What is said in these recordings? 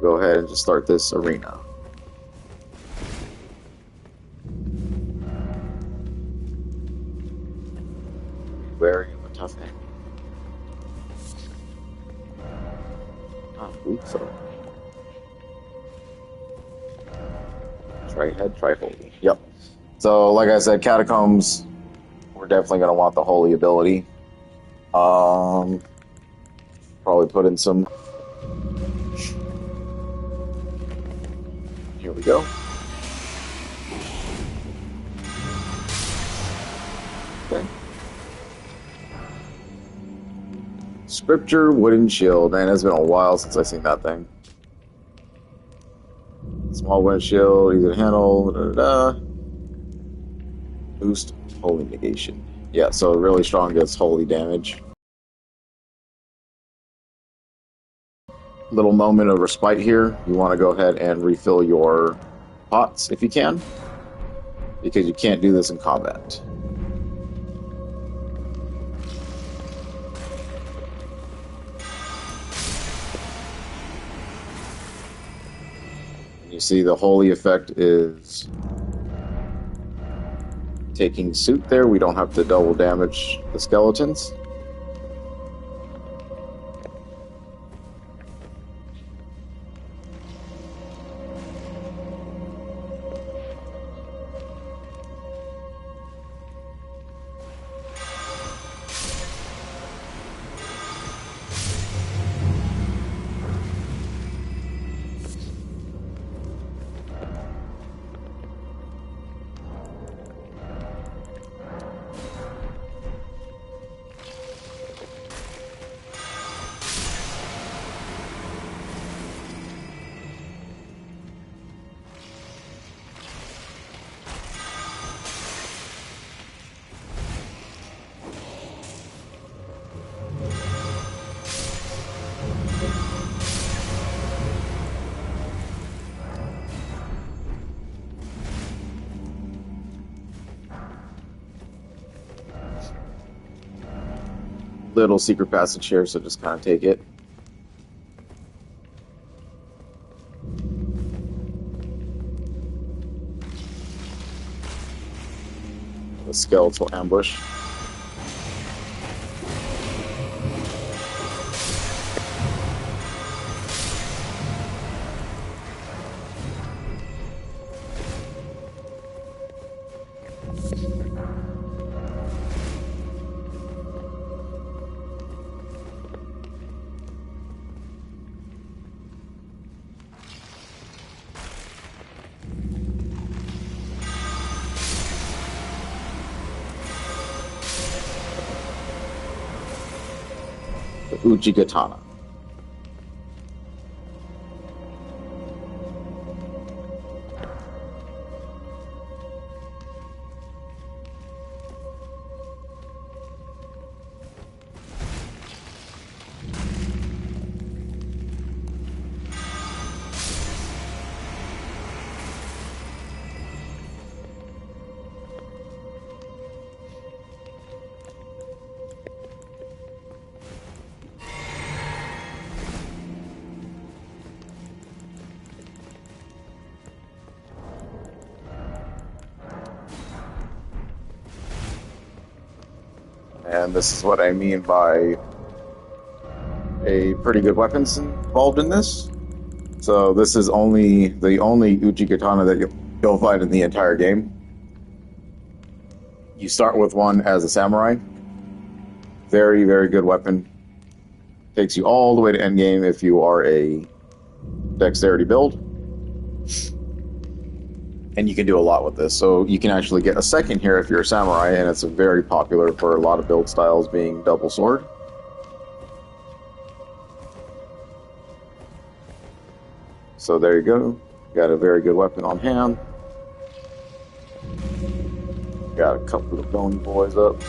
We'll go ahead and just start this arena. Wary of a tough enemy. Weak so. Try head, try holy. Yep. So, like I said, catacombs, we're definitely going to want the holy ability. Probably put in some. Here we go. Okay. Scripture Wooden Shield. Man, it's been a while since I've seen that thing. Small wooden shield, easy to handle. Boost holy negation. Yeah, so really strong gets holy damage. Little moment of respite here. You want to go ahead and refill your pots if you can, because you can't do this in combat. You see the holy effect is taking suit there. We don't have to double damage the skeletons. Little secret passage here, so just kind of take it. The skeletal ambush. The Uji Katana. And this is what I mean by a pretty good weapons involved in this. So this is the only Uchi Katana that you'll find in the entire game. You start with one as a samurai. Very, very good weapon. Takes you all the way to endgame if you are a dexterity build. And you can do a lot with this. So you can actually get a second here if you're a samurai, and it's very popular for a lot of build styles being double sword. So there you go. Got a very good weapon on hand. Got a couple of bony boys up.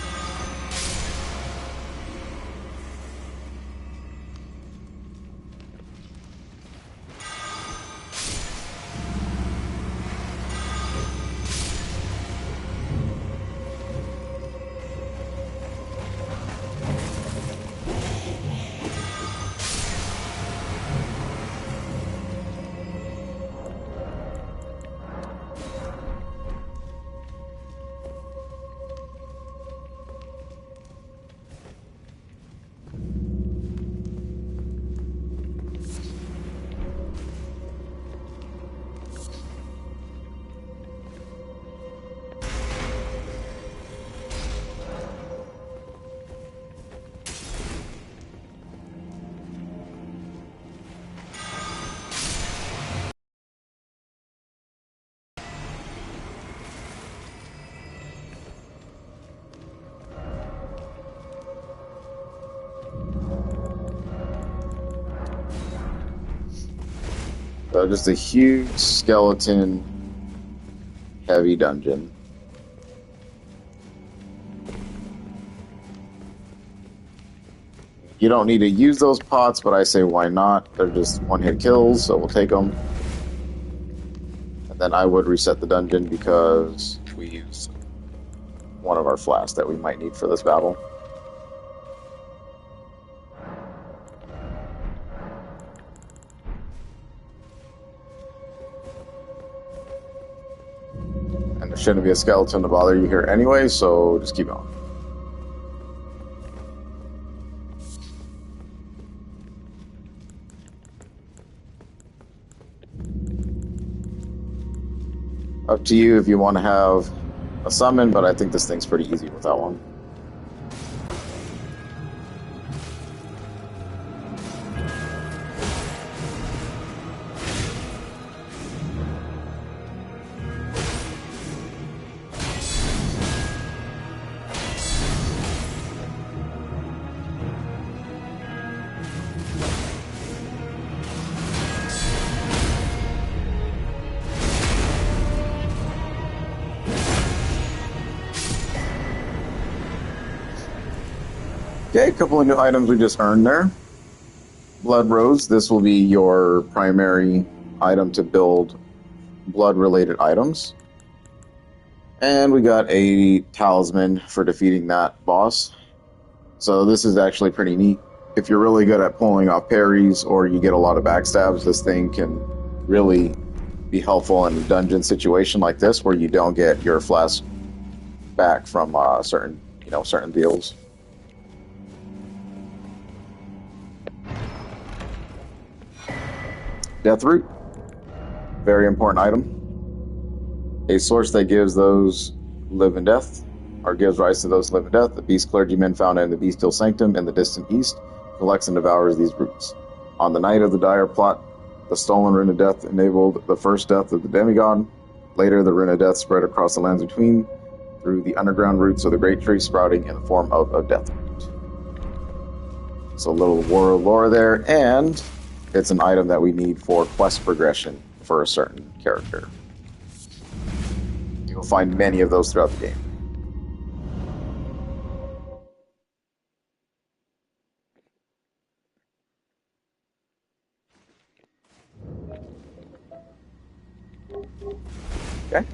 So just a huge skeleton heavy dungeon. You don't need to use those pots, but I say why not? They're just one-hit kills, so we'll take them. And then I would reset the dungeon because we used one of our flasks that we might need for this battle. And there shouldn't be a skeleton to bother you here anyway, so just keep going. Up to you if you want to have a summon, but I think this thing's pretty easy without one. Okay, a couple of new items we just earned there. Blood Rose, this will be your primary item to build blood-related items. And we got a talisman for defeating that boss. So this is actually pretty neat. If you're really good at pulling off parries or you get a lot of backstabs, this thing can really be helpful in a dungeon situation like this where you don't get your flask back from certain deals. Death Root, very important item. A source that gives those who live in death, or gives rise to those who live in death. The beast clergyman found in the bestial sanctum in the distant east collects and devours these roots. On the night of the dire plot, the stolen rune of death enabled the first death of the demigod. Later, the rune of death spread across the lands between through the underground roots of the great tree sprouting in the form of a death root. So a little world lore there, and it's an item that we need for quest progression for a certain character. You'll find many of those throughout the game. Okay.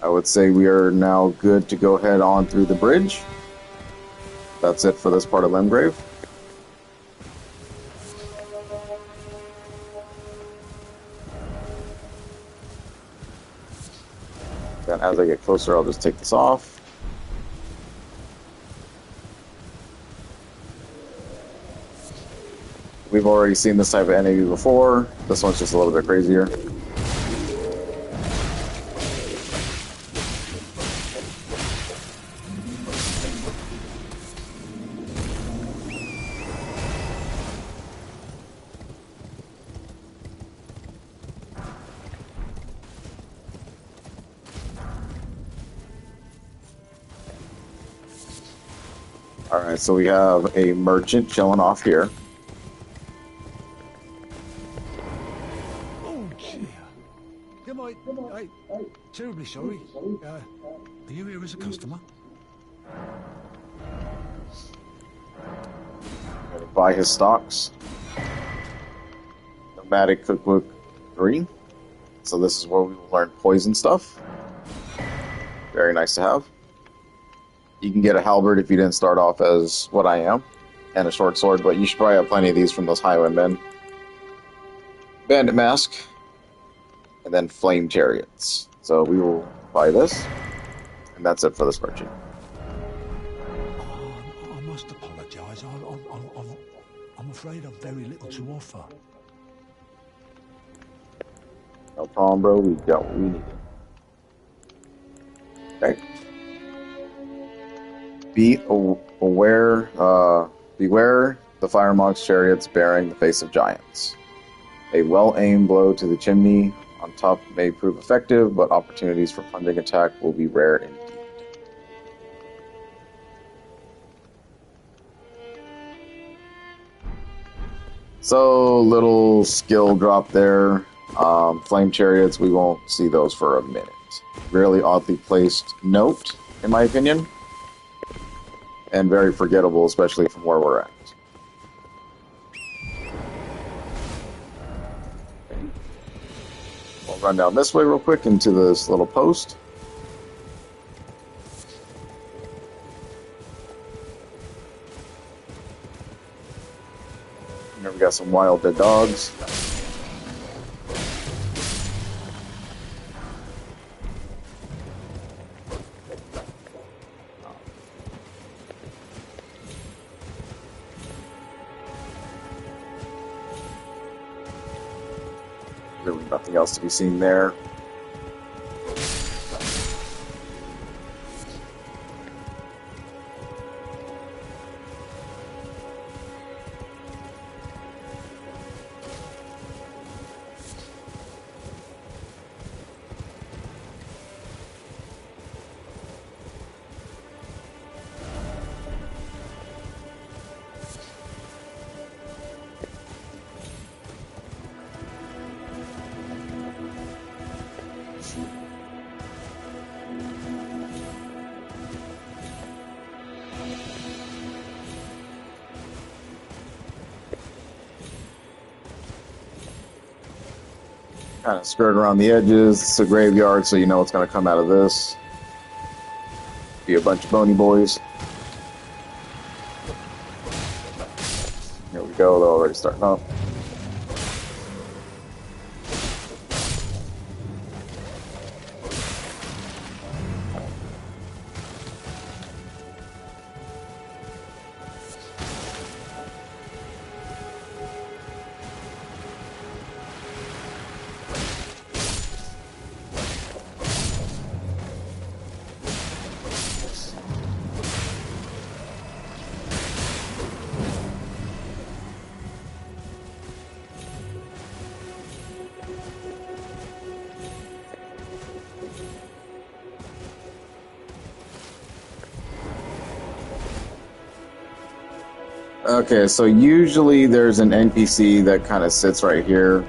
I would say we are now good to go ahead on through the bridge. That's it for this part of Limgrave. Then as I get closer, I'll just take this off. We've already seen this type of enemy before. This one's just a little bit crazier. Alright, so we have a merchant chilling off here. Oh, dear. I'm terribly sorry. Are you here as a customer? Buy his stocks. Nomadic Cookbook 3. So this is where we will learn poison stuff. Very nice to have. You can get a halberd if you didn't start off as what I am, and a short sword, but you should probably have plenty of these from those highwaymen. Bandit Mask, and then Flame Chariots. So we will buy this, and that's it for this merchant. I must apologise. I'm afraid I've very little to offer. No problem, bro. We got what we needed. Okay. Beware the Fire Monk's chariots bearing the face of giants. A well-aimed blow to the chimney on top may prove effective, but opportunities for plunging attack will be rare indeed. So, little skill drop there. Flame chariots, we won't see those for a minute. Really oddly placed note, in my opinion. And very forgettable, especially from where we're at. Okay. We'll run down this way real quick into this little post. Here we got some wild dead dogs. Really nothing else to be seen there. Kind of skirt around the edges. It's a graveyard, so you know what's going to come out of this. Be a bunch of bony boys. Here we go. They're already starting up. Okay, so usually there's an NPC that kind of sits right here.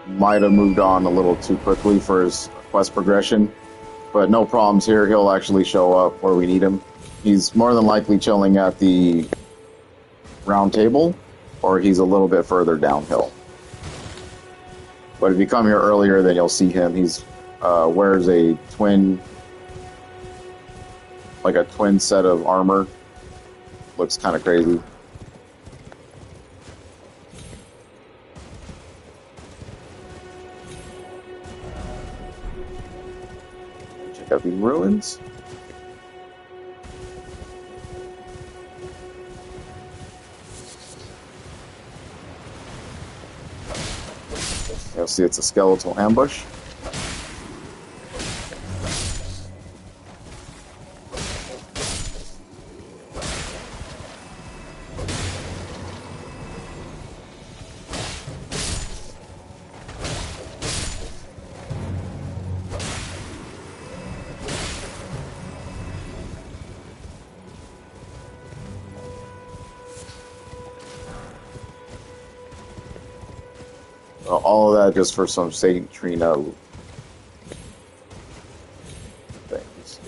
Might have moved on a little too quickly for his quest progression, but no problems here. He'll actually show up where we need him. He's more than likely chilling at the round table, or he's a little bit further downhill. But if you come here earlier, then you'll see him. He's wears a twin set of armor. Looks kind of crazy. Check out the ruins. You'll see it's a skeletal ambush. All of that just for some Saint Trina things.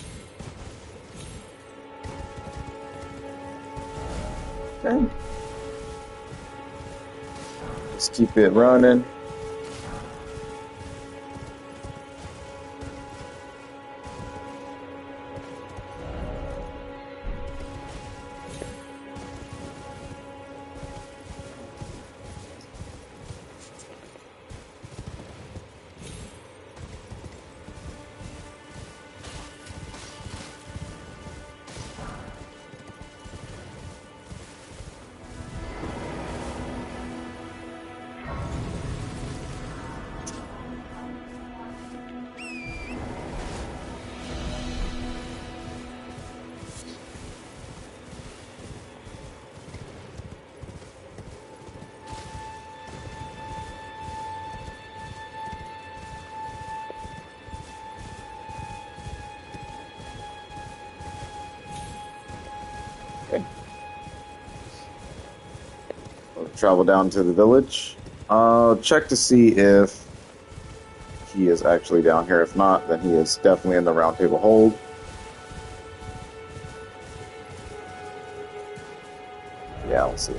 Okay. Just keep it running. travel down to the village. Check to see if he is actually down here. If not, then he is definitely in the round table hold. Yeah, we'll see.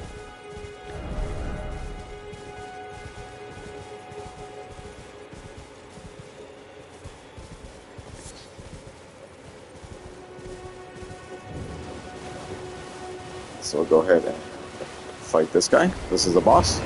So we'll go ahead and fight this guy. This is the boss.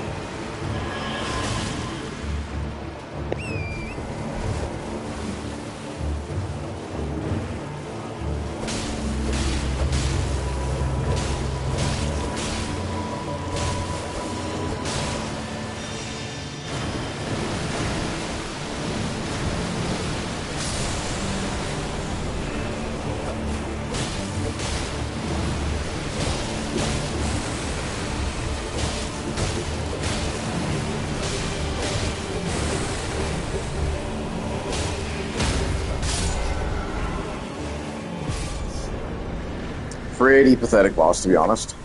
Pretty pathetic boss, to be honest.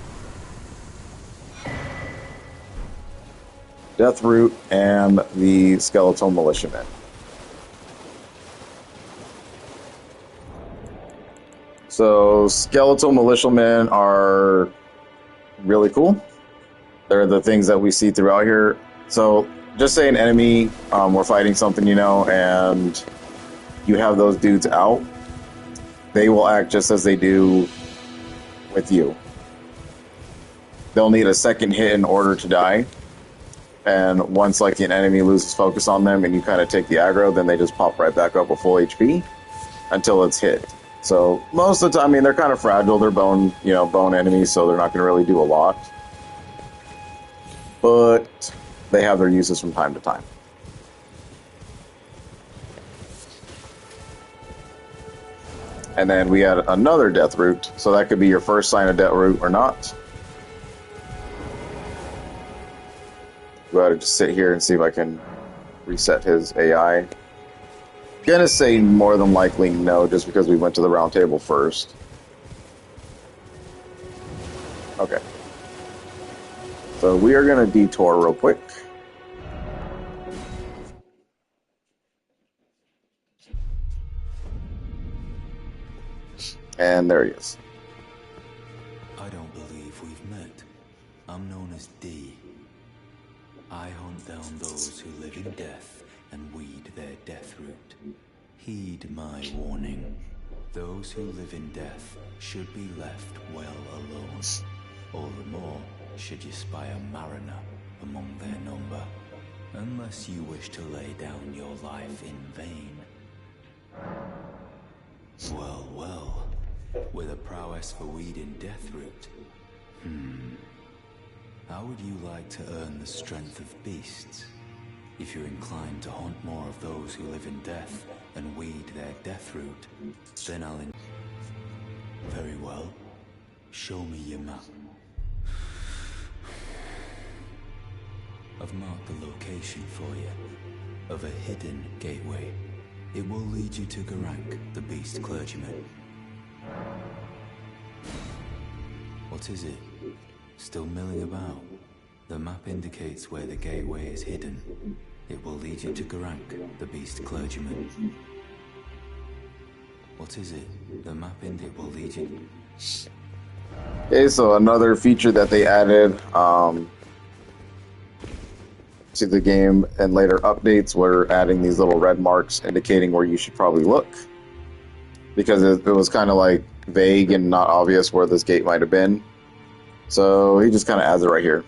Deathroot and the Skeletal Militiamen. So, Skeletal Militiamen are really cool. They're the things that we see throughout here. So, just say an enemy, we're fighting something, you know, and you have those dudes out. They will act just as they do with you. They'll need a second hit in order to die. And once like an enemy loses focus on them and you kind of take the aggro, then they just pop right back up with full HP until it's hit. So most of the time, I mean, they're kind of fragile. They're bone enemies, so they're not going to really do a lot. But they have their uses from time to time. And then we had another Deathroot, so that could be your first sign of Deathroot or not. Go ahead and just sit here and see if I can reset his AI. Gonna say more than likely no, just because we went to the round table first. Okay. So we are gonna detour real quick. And there he is. I don't believe we've met. I'm known as D. I hunt down those who live in death and weed their death root. Heed my warning. Those who live in death should be left well alone. All the more should you spy a mariner among their number. Unless you wish to lay down your life in vain. Well, well. With a prowess for weeding deathroot. How would you like to earn the strength of beasts? If you're inclined to hunt more of those who live in death and weed their deathroot, then I'll Very well. Show me your map. I've marked the location for you of a hidden gateway. It will lead you to Garank, the beast clergyman. What is it? Still milling about? The map indicates where the gateway is hidden. It will lead you to Garank, the beast clergyman. What is it? The map will lead you... Okay, so another feature that they added to the game and later updates were adding these little red marks indicating where you should probably look. Because it was kind of like vague and not obvious where this gate might have been. So he just kind of adds it right here.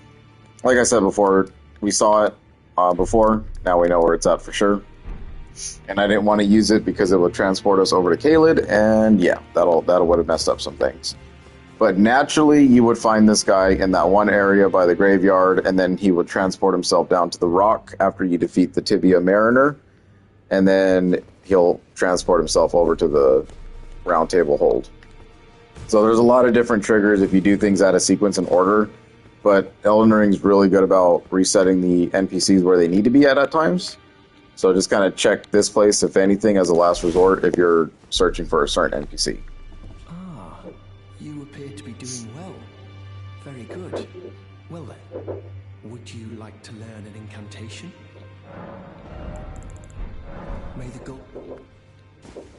Like I said before, we saw it before. Now we know where it's at for sure. And I didn't want to use it because it would transport us over to Caelid, and yeah, that'll would have messed up some things. But naturally, you would find this guy in that one area by the graveyard, and then he would transport himself down to the rock after you defeat the Tibia Mariner, and then he'll transport himself over to the round table hold. So there's a lot of different triggers if you do things out of sequence and order, but Elden Ring's really good about resetting the NPCs where they need to be at times. So just kind of check this place, if anything, as a last resort if you're searching for a certain NPC. Ah, you appear to be doing well. Very good. Well then, Would you like to learn an incantation? May the god...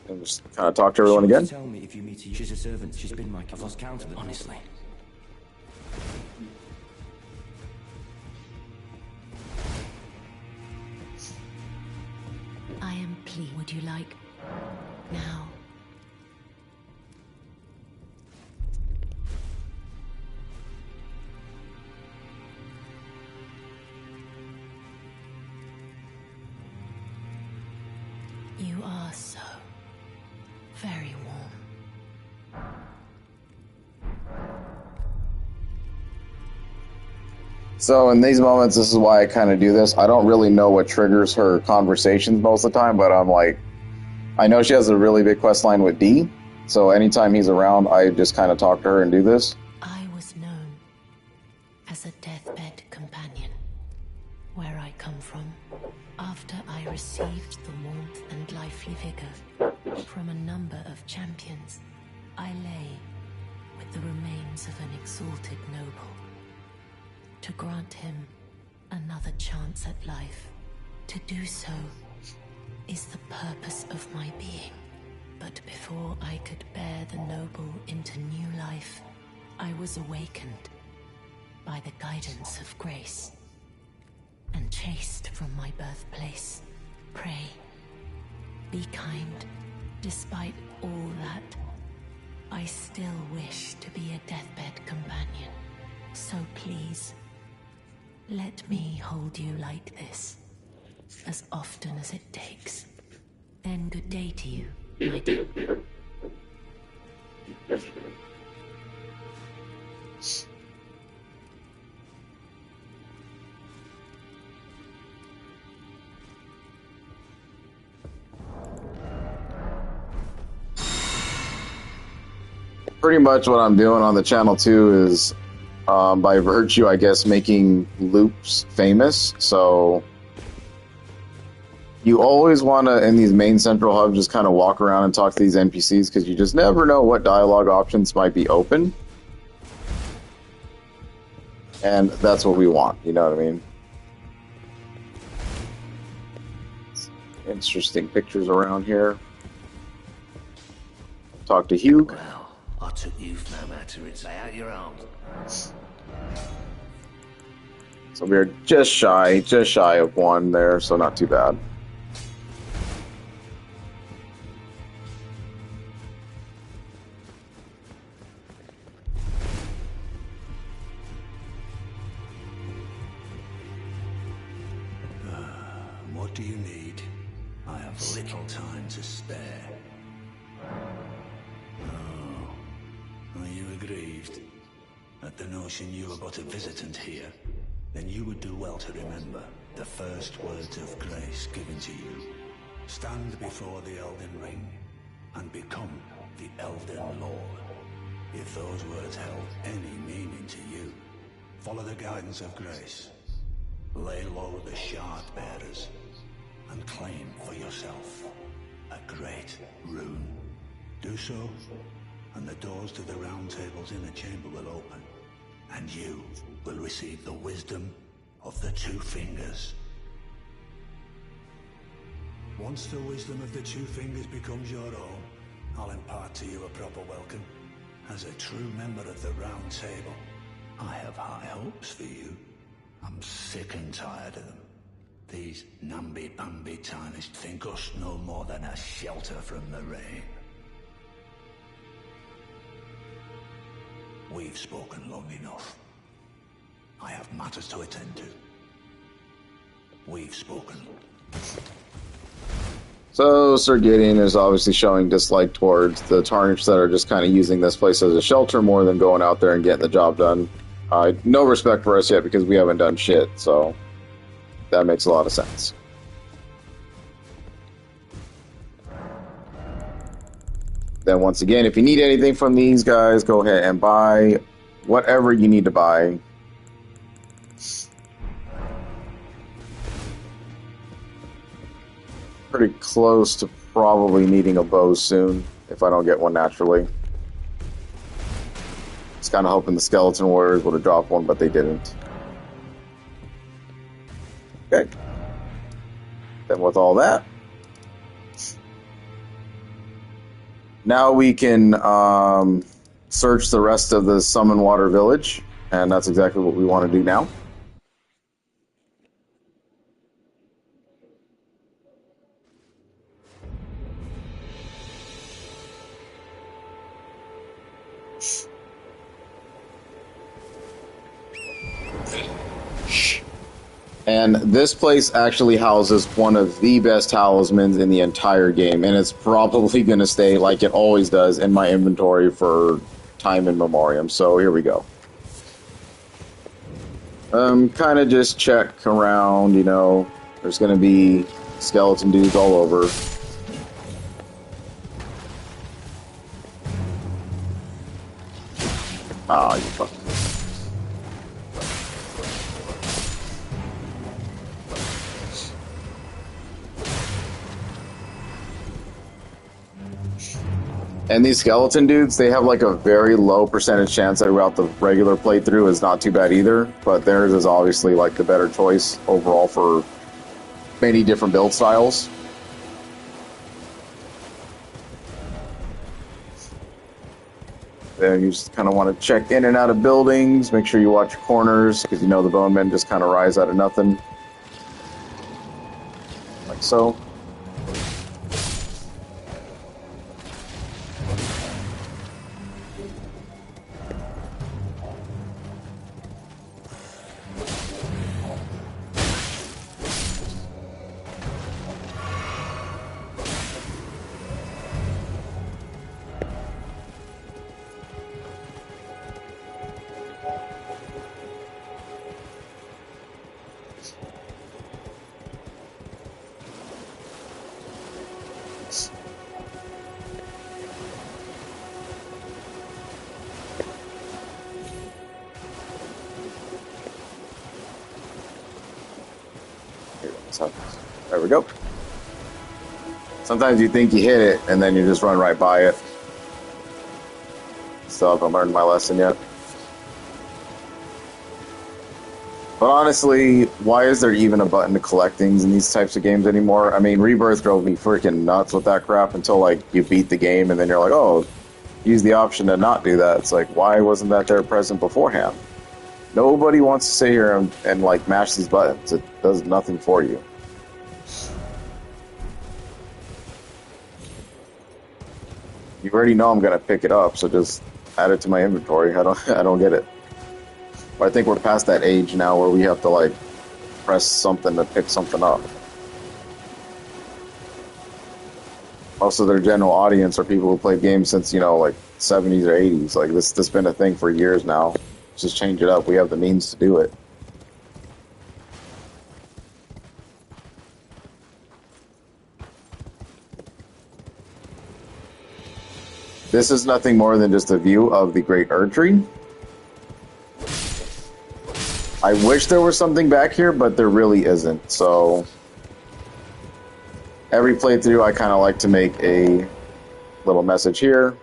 And just kind of talk to everyone again. Tell me if you meet her. She's a servant. She's been my... I've lost count of them, honestly. I am pleased. Would you like... now? You are so very warm. So in these moments, this is why I kind of do this. I don't really know what triggers her conversations most of the time, but I'm like, I know she has a really big quest line with D, so anytime he's around, I just kind of talk to her and do this. I was known as a deathbed companion, where I come from. After I received the warmth and lively vigor from a number of champions, I lay with the remains of an exalted noble. To grant him another chance at life. To do so is the purpose of my being. But before I could bear the noble into new life, I was awakened by the guidance of grace and chased from my birthplace. Pray, be kind. Despite all that, I still wish to be a deathbed companion. So please, let me hold you like this, as often as it takes. Then good day to you, my dear. Pretty much what I'm doing on the channel too is, by virtue, I guess, making loops famous. So you always want to, in these main central hubs, just kind of walk around and talk to these NPCs, because you just never know what dialogue options might be open. And that's what we want, you know what I mean? Interesting pictures around here. Talk to Hugh. Well, I took you no matter it's out your arms. So we're just shy of one there, so not too bad. What do you need? I have little time to spare. Oh, are you aggrieved at the notion you are but a visitant here? Then you would do well to remember the first words of grace given to you. Stand before the Elden Ring and become the Elden Lord. If those words held any meaning to you, follow the guidance of grace. Lay low the shard bearers and claim for yourself a great rune. Do so, and the doors to the round tables in the chamber will open, and you will receive the wisdom of the Two Fingers. Once the wisdom of the Two Fingers becomes your own, I'll impart to you a proper welcome. As a true member of the Round Table, I have high hopes for you. I'm sick and tired of them. These namby-pamby tarnished think us no more than a shelter from the rain. We've spoken long enough. I have matters to attend to. We've spoken. So Sir Gideon is obviously showing dislike towards the Tarnished that are just kind of using this place as a shelter more than going out there and getting the job done. No respect for us yet because we haven't done shit, so that makes a lot of sense. Then once again, if you need anything from these guys, go ahead and buy whatever you need to buy. Pretty close to probably needing a bow soon, if I don't get one naturally. Just kind of hoping the Skeleton Warriors would have dropped one, but they didn't. Okay. Then with all that, now we can search the rest of the Summon Water Village, and that's exactly what we want to do now. And this place actually houses one of the best talismans in the entire game, and it's probably going to stay like it always does in my inventory for time in memoriam. So here we go. Kind of just check around, you know, there's going to be skeleton dudes all over. Ah, you fuck. And these skeleton dudes, they have like a very low percentage chance that throughout the regular playthrough is not too bad either, but theirs is obviously like the better choice overall for many different build styles. Then you just kind of want to check in and out of buildings, make sure you watch your corners, because you know the bone men just kind of rise out of nothing. Like so. There we go. Sometimes you think you hit it, and then you just run right by it. Still haven't learned my lesson yet. But honestly, why is there even a button to collect things in these types of games anymore? I mean, Rebirth drove me freaking nuts with that crap until, like, you beat the game, and then you're like, oh, use the option to not do that. It's like, why wasn't that there present beforehand? Nobody wants to sit here and like, mash these buttons. It does nothing for you. You already know I'm gonna pick it up, so just add it to my inventory. I don't get it. But I think we're past that age now where we have to like press something to pick something up. Most of their general audience are people who played games since, you know, like 70s or 80s. Like this has been a thing for years now. Just change it up. We have the means to do it. This is nothing more than just a view of the Great Erd Tree. I wish there was something back here, but there really isn't. So every playthrough, I kind of like to make a little message here.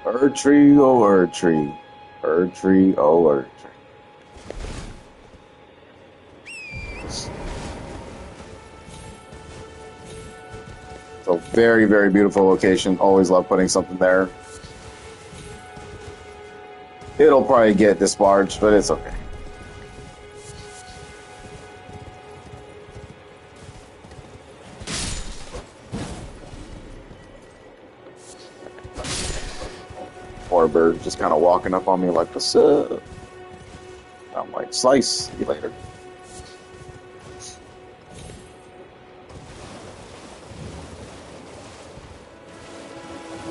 Erd Tree, oh Erd Tree. Erd Tree, oh Erd Tree. So very, very beautiful location. Always love putting something there. It'll probably get disbarged, but it's okay. Poor bird just kind of walking up on me like, what's up? I'm like, slice. See you later.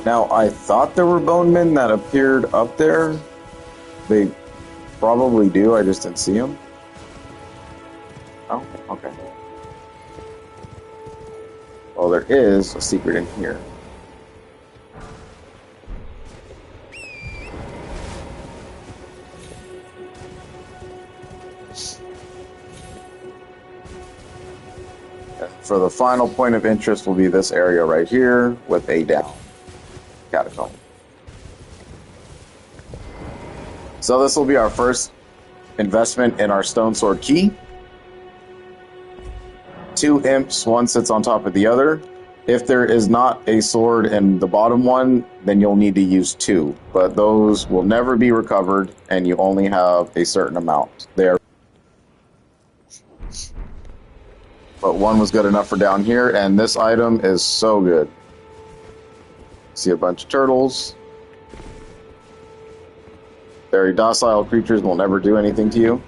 Now, I thought there were bonemen that appeared up there. They probably do, I just didn't see them. Oh, okay. Well, there is a secret in here. For the final point of interest will be this area right here with a down catacomb. So this will be our first investment in our stone sword key. 2 imps, one sits on top of the other. If there is not a sword in the bottom one, then you'll need to use 2. But those will never be recovered, and you only have a certain amount there. But one was good enough for down here, and this item is so good. See a bunch of turtles. Very docile creatures will never do anything to you.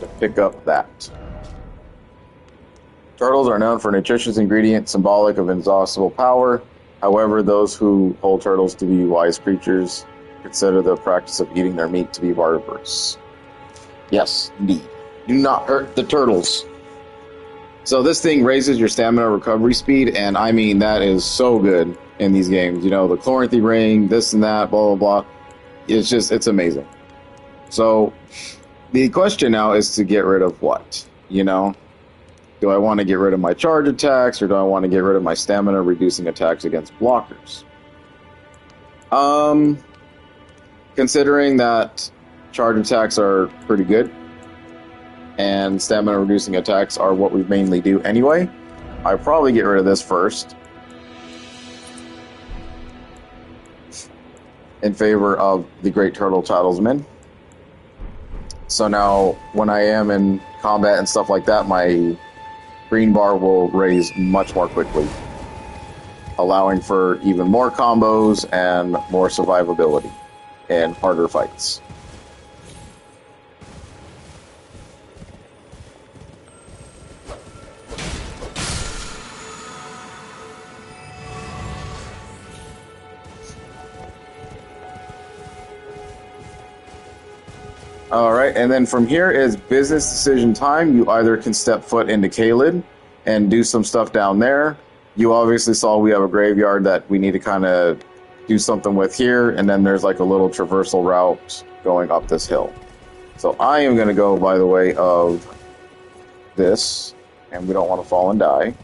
To pick up that. Turtles are known for a nutritious ingredient symbolic of inexhaustible power. However, those who hold turtles to be wise creatures consider the practice of eating their meat to be barbarous. Yes, indeed. Do not hurt the turtles. So this thing raises your stamina recovery speed, and I mean, that is so good in these games. You know, the Chloranthy ring, this and that, blah, blah, blah. It's amazing. So the question now is to get rid of what? You know? Do I want to get rid of my charge attacks, or do I want to get rid of my stamina reducing attacks against blockers? Considering that charge attacks are pretty good, and stamina reducing attacks are what we mainly do anyway, I'd probably get rid of this first in favor of the Great Turtle Talisman. So now when I am in combat and stuff like that, my green bar will raise much more quickly, allowing for even more combos and more survivability and harder fights. Alright, and then from here is business decision time. You either can step foot into Caelid and do some stuff down there. You obviously saw we have a graveyard that we need to kind of do something with here, and then there's like a little traversal route going up this hill. So I am going to go by the way of this, and we don't want to fall and die.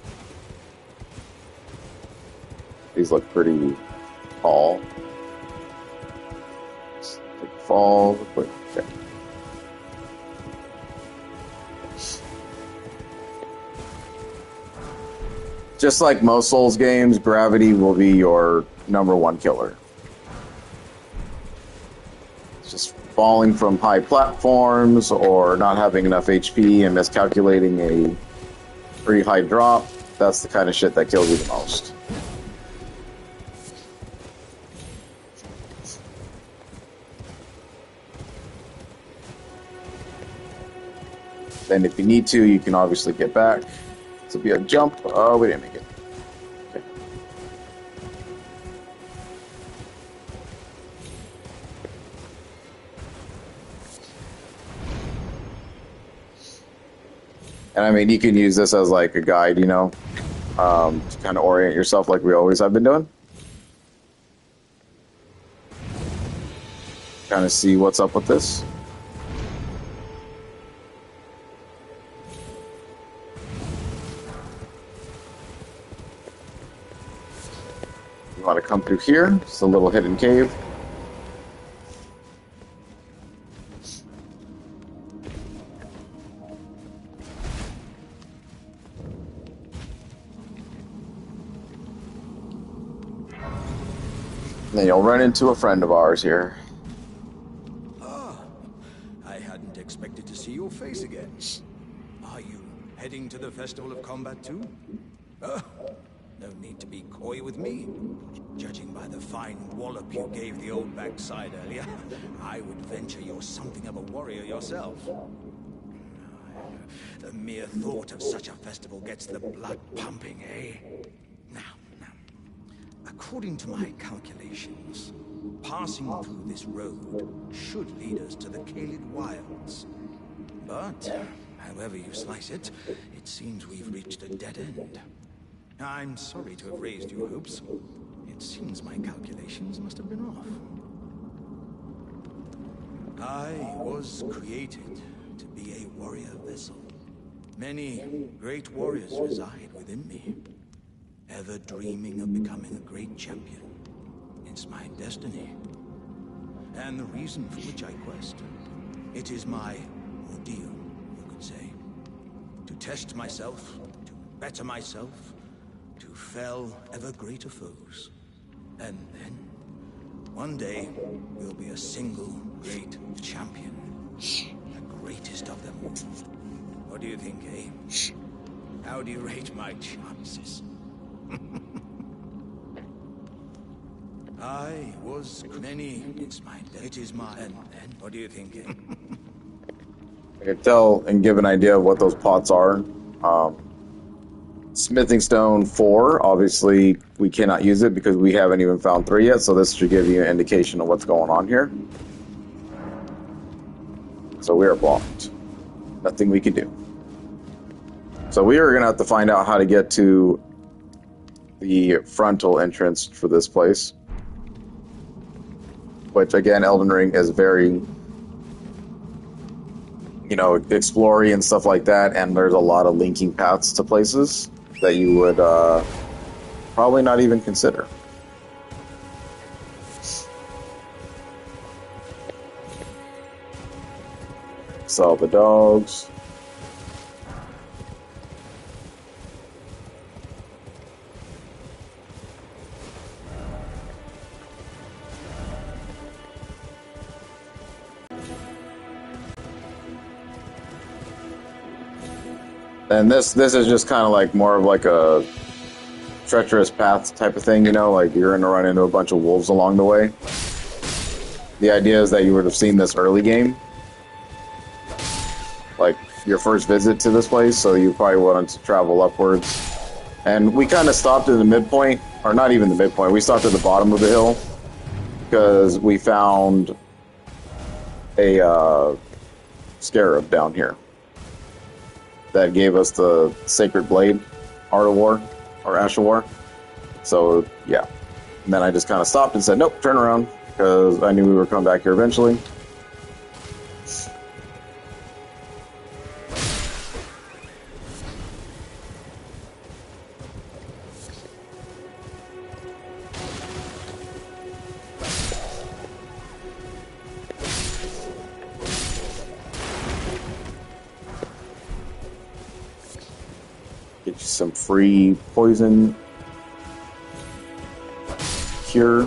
These look pretty tall. Fall, quick. Okay. Just like most Souls games, gravity will be your #1 killer. It's just falling from high platforms or not having enough HP and miscalculating a pretty high drop. That's the kind of shit that kills you the most. Then if you need to, you can obviously get back. This will be a jump. Oh, we didn't make it. Okay. And I mean, you can use this as like a guide, you know, to kind of orient yourself like we always have been doing. Kind of see what's up with this. You want to come through here. It's a little hidden cave. Then you'll run into a friend of ours here. I hadn't expected to see your face again. Are you heading to the Festival of Combat too? Oh, no need to be coy with me. Judging by the fine wallop you gave the old backside earlier, I would venture you're something of a warrior yourself. The mere thought of such a festival gets the blood pumping, eh? Now, according to my calculations, passing through this road should lead us to the Kaled Wilds. But, however you slice it, it seems we've reached a dead end. I'm sorry to have raised your hopes. It seems my calculations must have been off. I was created to be a warrior vessel. Many great warriors reside within me, ever dreaming of becoming a great champion. It's my destiny, and the reason for which I quest. It is my ordeal, you could say. To test myself, to better myself, to fell ever greater foes. And then, one day, we'll be a single great champion. The greatest of them all. What do you think, eh? How do you rate my chances? I was many. It's my. It is my. And what do you think? Eh? I can tell and give an idea of what those pots are. Smithing stone 4. Obviously, we cannot use it because we haven't even found 3 yet. So this should give you an indication of what's going on here. So we are blocked. Nothing we can do. So we are going to have to find out how to get to the frontal entrance for this place. Which, again, Elden Ring is very, exploring and stuff like that. And there's a lot of linking paths to places that you would probably not even consider. Sell the dogs. And this is just kind of like more of like a treacherous path type of thing, like you're going to run into a bunch of wolves along the way. The idea is that you would have seen this early game, like your first visit to this place, so you probably wanted to travel upwards. And we kind of stopped in the midpoint, or not even the midpoint, we stopped at the bottom of the hill because we found a scarab down here that gave us the Sacred Blade, Art of War, or Ash of War. So, yeah. And then I just kind of stopped and said, nope, turn around, because I knew we were coming back here eventually. Get you some free poison cure.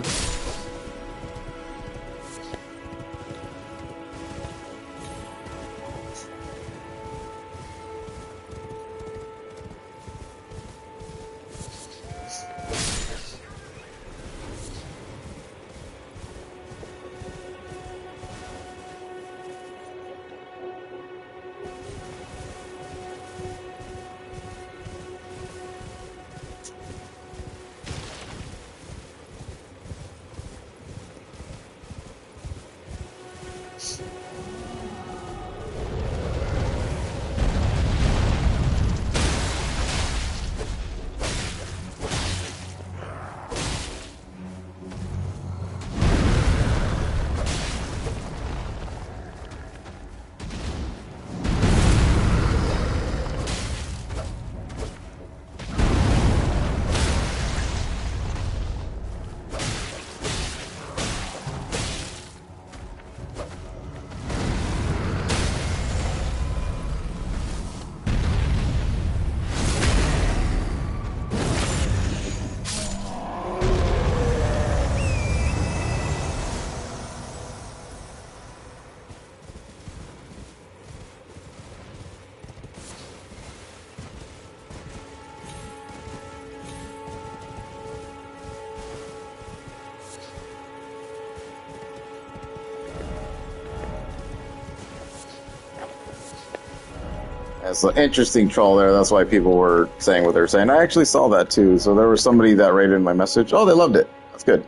It's an interesting troll there. That's why people were saying what they're saying. I actually saw that too. So there was somebody that rated my message. Oh, they loved it. That's good.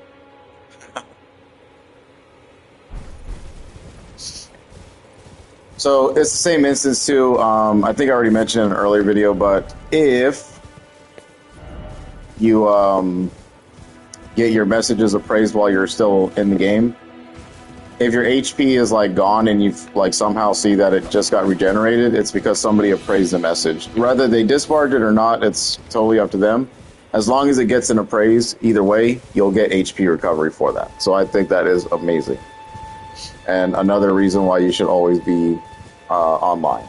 So it's the same instance too. I think I already mentioned in an earlier video, but if you get your messages appraised while you're still in the game, if your HP is like gone and you like somehow see that it just got regenerated, it's because somebody appraised the message. Whether they disbarred it or not, it's totally up to them. As long as it gets an appraise, either way, you'll get HP recovery for that. So I think that is amazing. And another reason why you should always be online.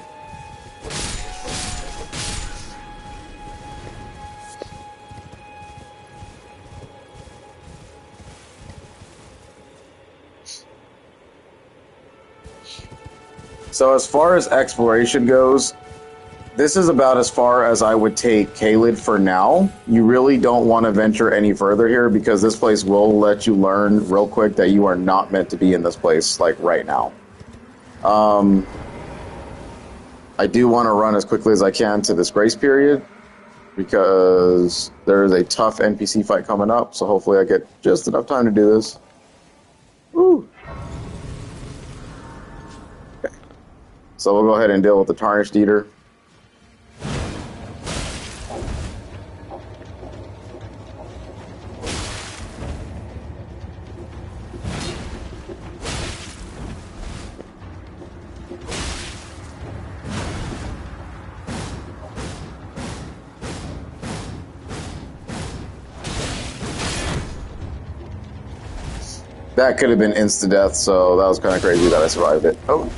So as far as exploration goes, this is about as far as I would take Caelid for now. You really don't want to venture any further here because this place will let you learn real quick that you are not meant to be in this place like right now. I do want to run as quickly as I can to this grace period because there is a tough NPC fight coming up, so hopefully I get just enough time to do this. Woo! Okay. So we'll go ahead and deal with the Tarnished Eater. That could have been insta-death, so that was kind of crazy that I survived it. Oh.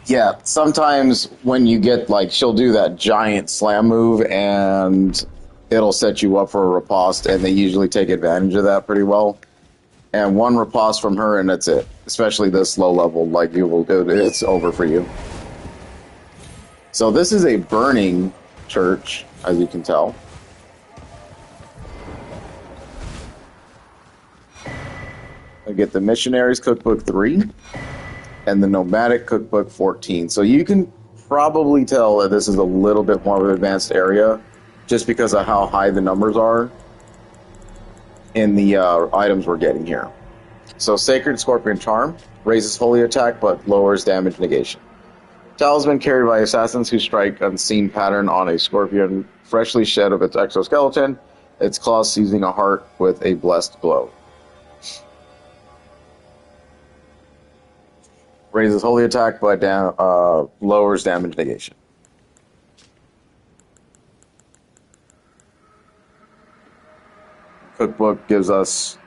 Yeah, sometimes when you get, like, she'll do that giant slam move and it'll set you up for a riposte, and they usually take advantage of that pretty well. And one riposte from her and that's it. Especially this low level, like, it's over for you. So this is a burning church, as you can tell. I get the Missionaries Cookbook 3. And the Nomadic Cookbook 14. So you can probably tell that this is a little bit more of an advanced area just because of how high the numbers are in the items we're getting here. So Sacred Scorpion Charm raises holy attack but lowers damage negation. Talisman carried by assassins who strike unseen pattern on a scorpion freshly shed of its exoskeleton, its claws seizing a heart with a blessed glow. Raises holy attack, but lowers damage negation. Cookbook gives us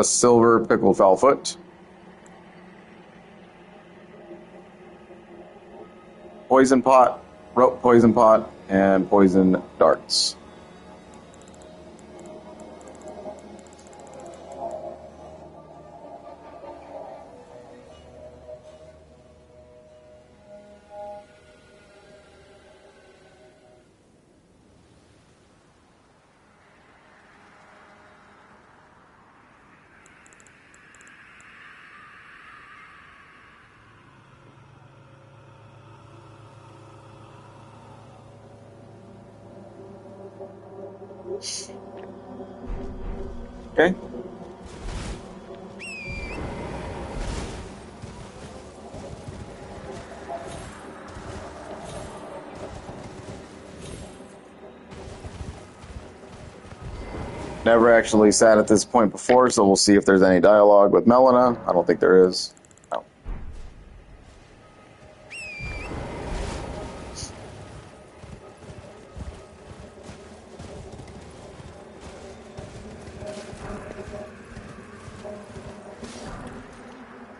silver pickled foulfoot, poison pot, rope poison pot, and poison darts. Okay. Never actually sat at this point before, so we'll see if there's any dialogue with Melina. I don't think there is. No.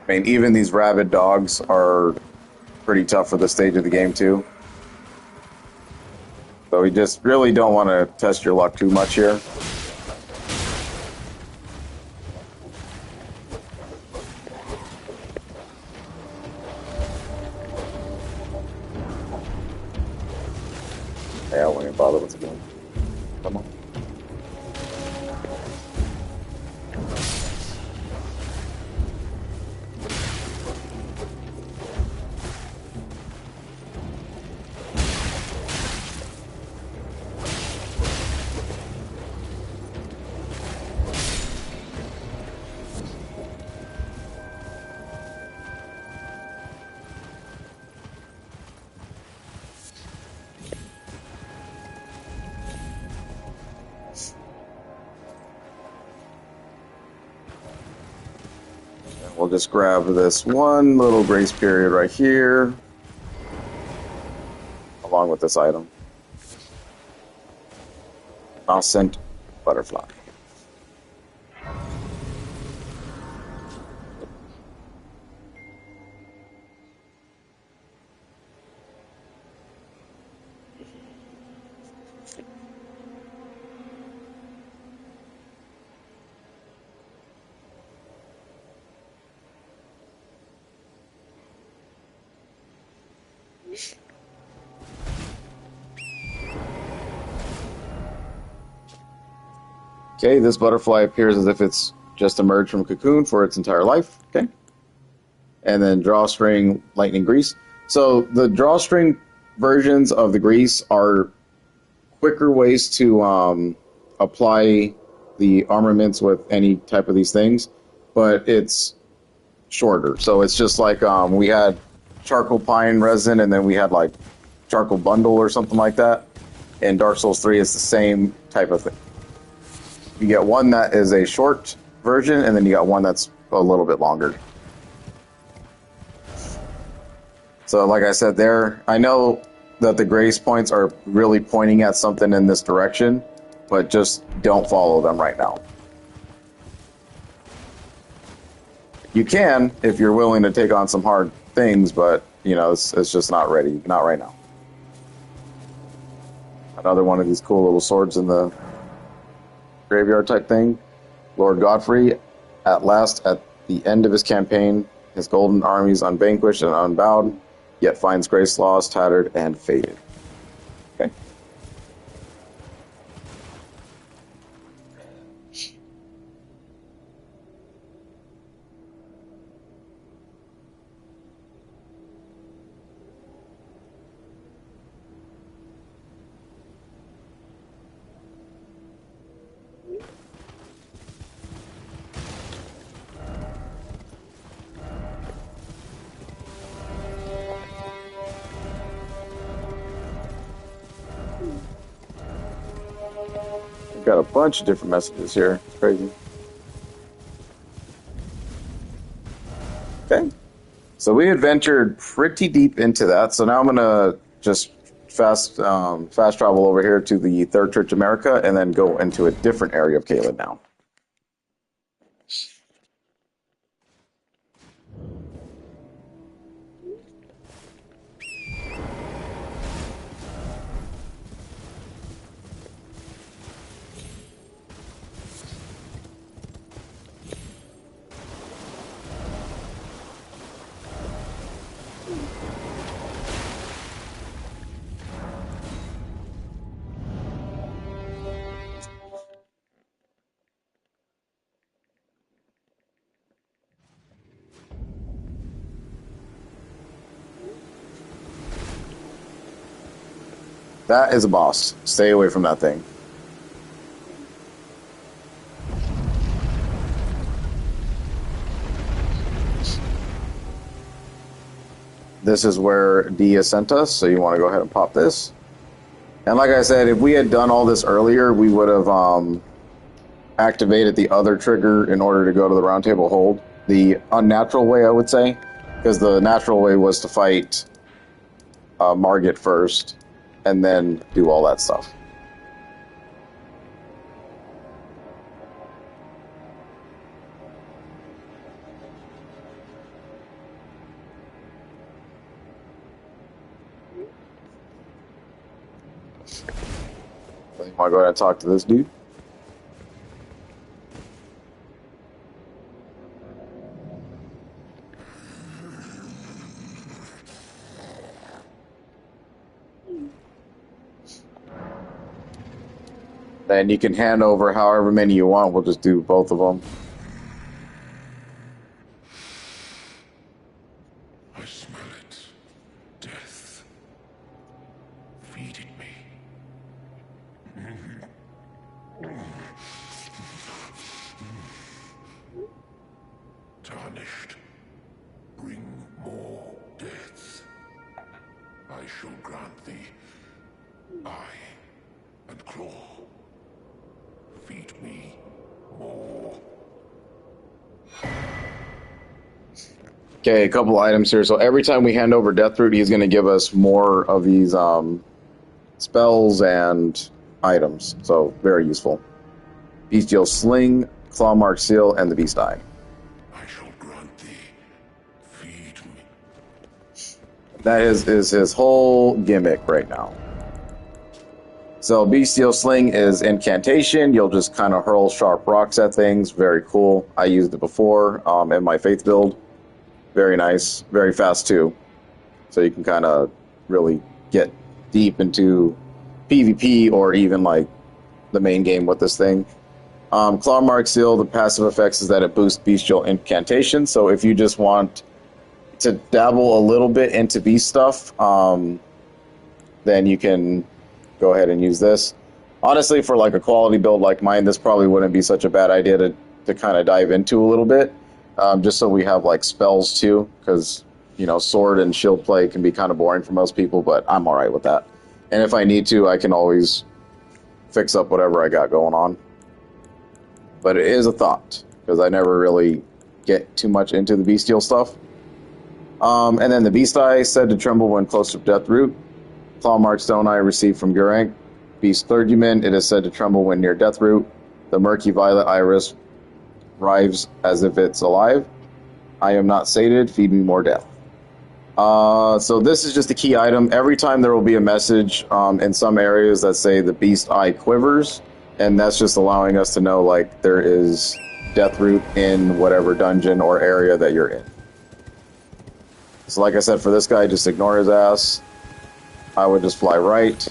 I mean, even these rabid dogs are pretty tough for this stage of the game, too. So we just really don't want to test your luck too much here. Yeah, I won't even bother with the game. Come on. We'll just grab this one little grace period right here, along with this item. Mouse-scent butterfly. Okay, this butterfly appears as if it's just emerged from a cocoon for its entire life. Okay. And then drawstring lightning grease. So the drawstring versions of the grease are quicker ways to apply the armaments with any type of these things, but it's shorter. So it's just like we had charcoal pine resin, and then we had like charcoal bundle or something like that. In Dark Souls 3, it's the same type of thing. You get one that is a short version, and then you got one that's a little bit longer. So like I said there, I know that the grace points are really pointing at something in this direction, but just don't follow them right now. You can if you're willing to take on some hard things, but you know, it's just not ready, not right now. Another one of these cool little swords in the graveyard type thing. Lord Godfrey, at last, at the end of his campaign, his golden armies unvanquished and unbowed, yet finds grace lost, tattered, and faded. Okay. We've got a bunch of different messages here. It's crazy. Okay. So we adventured pretty deep into that. So now I'm gonna just fast travel over here to the Third Church America, and then go into a different area of Caelid now. That is a boss. Stay away from that thing. This is where Dia sent us, so you want to go ahead and pop this. And like I said, if we had done all this earlier, we would have activated the other trigger in order to go to the round table hold. The unnatural way, I would say, because the natural way was to fight Margit first, and then do all that stuff. Want to go ahead and talk to this dude? Then you can hand over however many you want. We'll just do both of them. I smell it. Death. Feed it me. Tarnished. Bring more death. I shall grant thee eye and claw. Feed me more. Okay, a couple items here. So every time we hand over Deathroot, he's going to give us more of these spells and items. So very useful. Bestial Sling, Clawmark Seal, and the Beast Eye. I shall grant thee. Feed me. That is his whole gimmick right now. So Bestial Sling is incantation. You'll just kind of hurl sharp rocks at things. Very cool. I used it before in my Faith build. Very nice. Very fast too. So you can kind of really get deep into PvP or even like the main game with this thing. Clawmark Seal, the passive effects is that it boosts bestial incantation. So if you just want to dabble a little bit into beast stuff, then you can go ahead and use this. Honestly, for like a quality build like mine, this probably wouldn't be such a bad idea to kind of dive into a little bit, just so we have like spells too, because you know sword and shield play can be kind of boring for most people, but I'm all right with that. And if I need to, I can always fix up whatever I got going on. But it is a thought, because I never really get too much into the bestial stuff. And then the Beast Eye, said to tremble when close to Deathroot. Clawmark Stone Eye received from Gurrank. Beast Clergyman, it is said to tremble when near Deathroot. The Murky Violet Iris writhes as if it's alive. I am not sated, feed me more death. So this is just a key item. Every time there will be a message in some areas that say the Beast Eye quivers, and that's just allowing us to know like there is Deathroot in whatever dungeon or area that you're in. So like I said, for this guy, just ignore his ass. I would just fly right.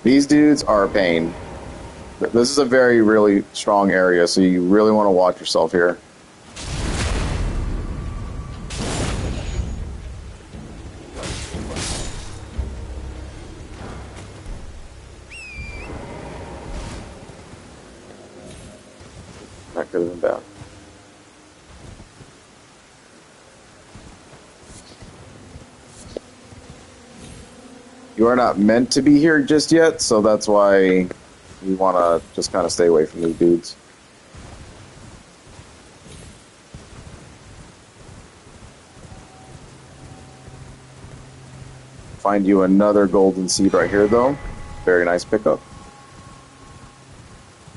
These dudes are a pain. This is a very, really strong area, so you really want to watch yourself here. That could have been bad. You are not meant to be here just yet, so that's why we want to just kind of stay away from these dudes. Find you another golden seed right here, though. Very nice pickup.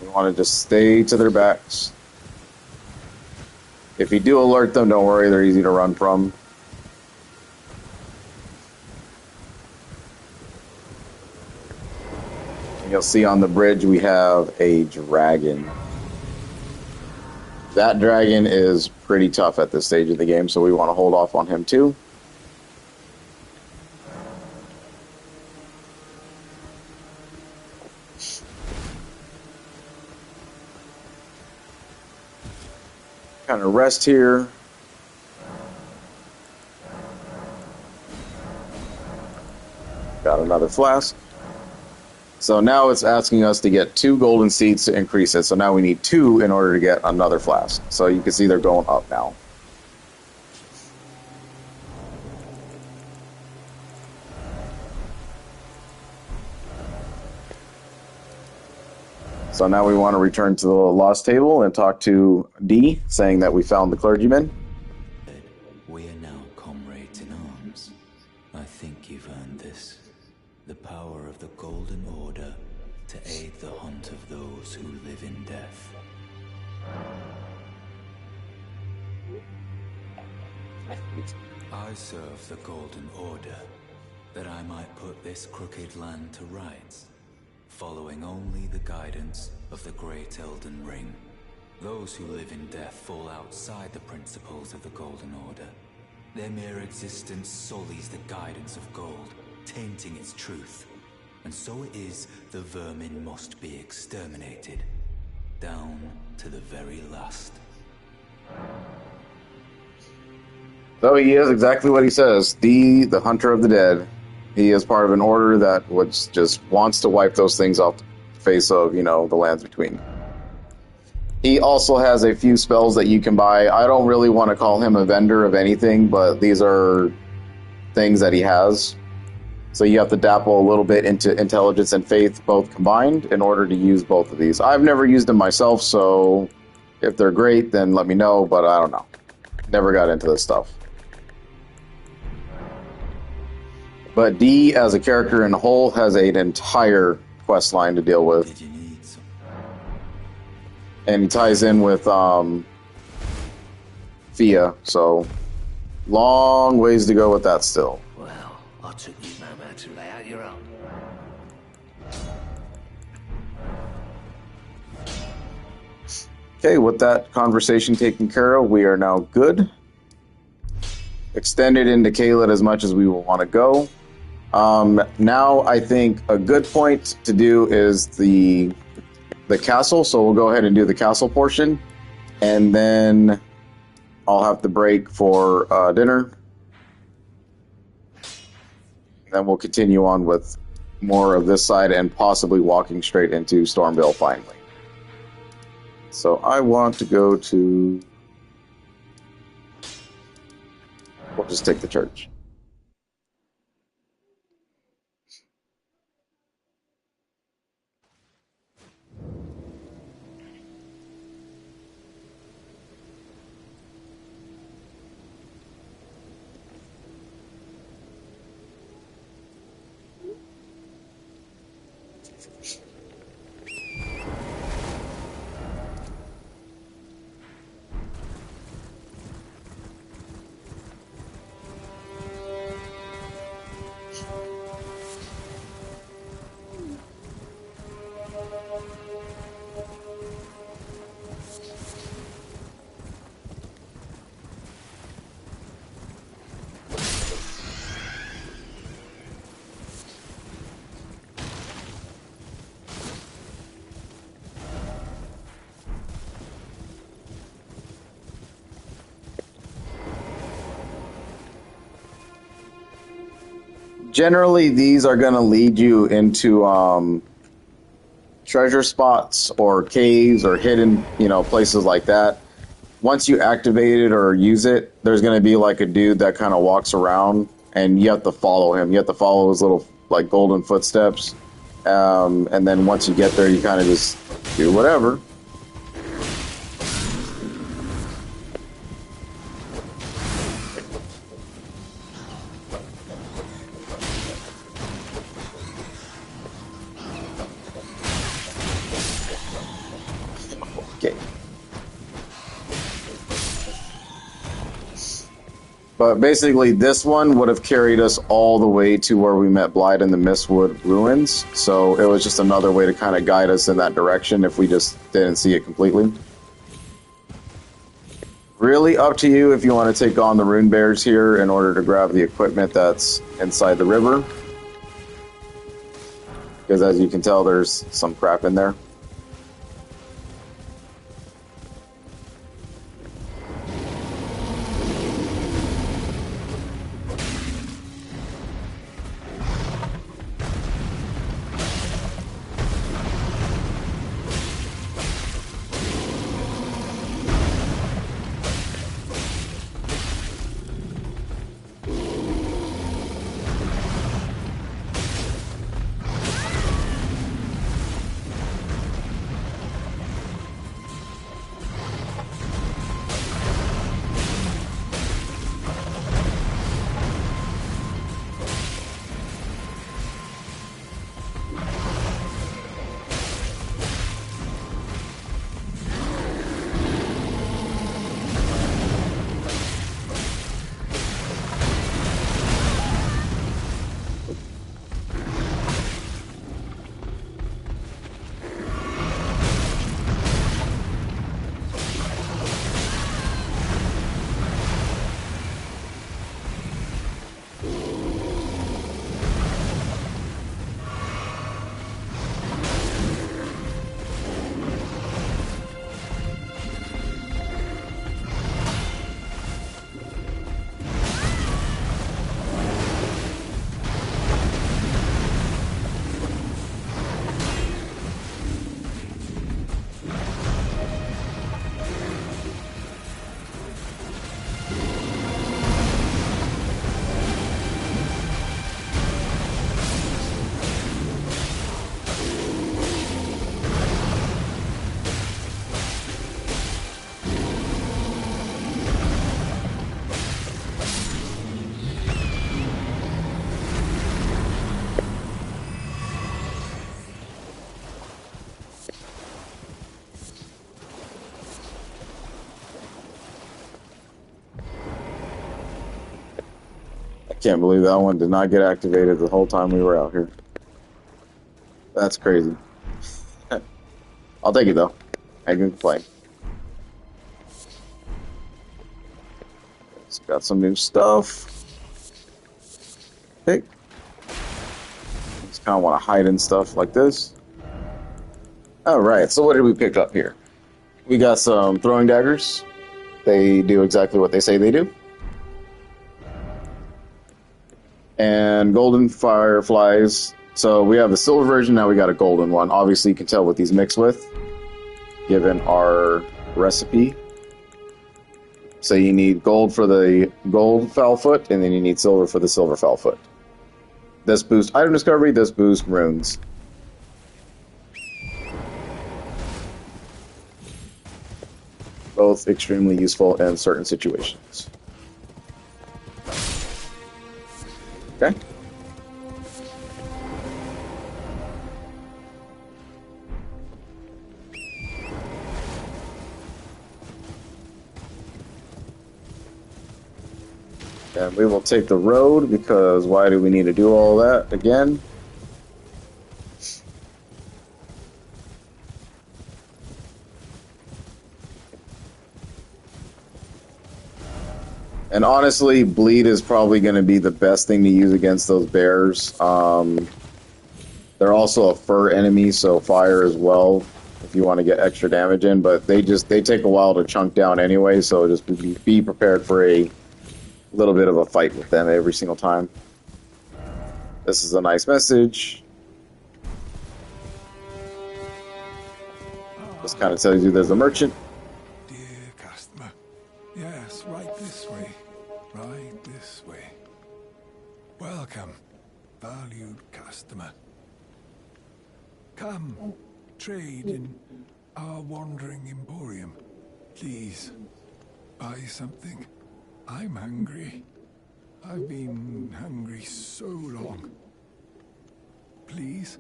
We want to just stay to their backs. If you do alert them, don't worry, they're easy to run from. You'll see on the bridge we have a dragon. That dragon is pretty tough at this stage of the game, so we want to hold off on him too. Kind of rest here. Got another flask. So now it's asking us to get 2 golden seeds to increase it. So now we need 2 in order to get another flask. So you can see they're going up now. So now we want to return to the Lost Table and talk to D, saying that we found the clergyman. We are now comrades in arms. I think you've earned this. The power of the Golden Order to aid the hunt of those who live in death. I serve the Golden Order, that I might put this crooked land to rights. following only the guidance of the great Elden Ring. Those who live in death fall outside the principles of the Golden Order. Their mere existence sullies the guidance of gold, tainting its truth. And so it is the vermin must be exterminated, down to the very last. So he is exactly what he says. The hunter of the dead. He is part of an order that just wants to wipe those things off the face of, the lands between. He also has a few spells that you can buy. I don't really want to call him a vendor of anything, but these are things that he has. So you have to dabble a little bit into intelligence and faith both combined in order to use both of these. I've never used them myself, so if they're great, then let me know, but I don't know. Never got into this stuff. But D, as a character in whole, has an entire quest line to deal with. Did you need some? And he ties in with Fia, so long ways to go with that still. Well, I took you no man to lay out your own. Okay, with that conversation taken care of, we are now good. Extended into Caelid as much as we will want to go. Now I think a good point to do is the castle, so we'll go ahead and do the castle portion, and then I'll have to break for dinner. Then we'll continue on with more of this side and possibly walking straight into Stormville finally. So I want to go to... We'll just take the church. Generally, these are going to lead you into treasure spots or caves or hidden, places like that. Once you activate it or use it, there's going to be like a dude that kind of walks around, and you have to follow him. You have to follow his little like golden footsteps, and then once you get there, you kind of just do whatever. But basically, this one would have carried us all the way to where we met Blythe in the Mistwood Ruins. So it was just another way to kind of guide us in that direction if we just didn't see it completely. Really up to you if you want to take on the Rune Bears here in order to grab the equipment that's inside the river. Because as you can tell, there's some crap in there. Can't believe that one did not get activated the whole time we were out here. That's crazy. I'll take it though. I can play. It's got some new stuff. Okay. Just kind of want to hide in stuff like this. Alright, so what did we pick up here? We got some throwing daggers. They do exactly what they say they do. And golden fireflies. So we have the silver version, now we got a golden one. Obviously you can tell what these mix with, given our recipe. So you need gold for the gold foulfoot, and then you need silver for the silver foulfoot. This boosts item discovery, this boosts runes. Both extremely useful in certain situations. Okay. And we will take the road, because why do we need to do all that again? And honestly, bleed is probably going to be the best thing to use against those bears. They're also a fur enemy, so fire as well, if you want to get extra damage in. But they take a while to chunk down anyway, so just be prepared for a little bit of a fight with them every single time. This is a nice message. Just kind of tells you there's a merchant. Dear customer. Yes, right this way. Right this way. Welcome, valued customer. Come, trade in our wandering emporium. Please, buy something. I'm hungry. I've been hungry so long. Please?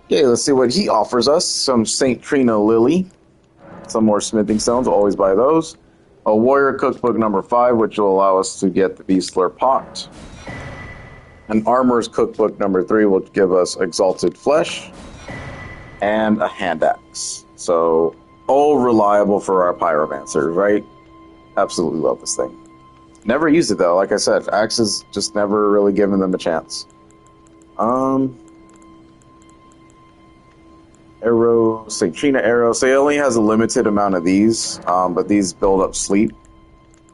Okay, let's see what he offers us. Some St. Trina Lily. Some more smithing stones. We'll always buy those. A Warrior Cookbook number 5, which will allow us to get the Beastler Pot. An Armor's Cookbook number 3 will give us Exalted Flesh. And a Hand Axe. So, all reliable for our Pyromancers, right? Absolutely love this thing. Never used it though, like I said. Axes just never really given them a chance. Arrow, St. Trina arrow. So he only has a limited amount of these, but these build up sleep.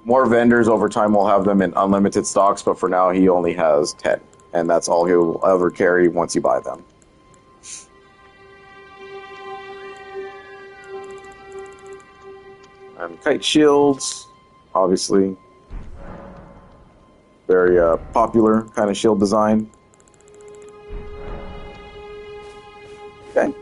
More vendors over time will have them in unlimited stocks, but for now he only has 10. And that's all he'll ever carry once you buy them. And kite shields, obviously. Very popular kind of shield design. Okay.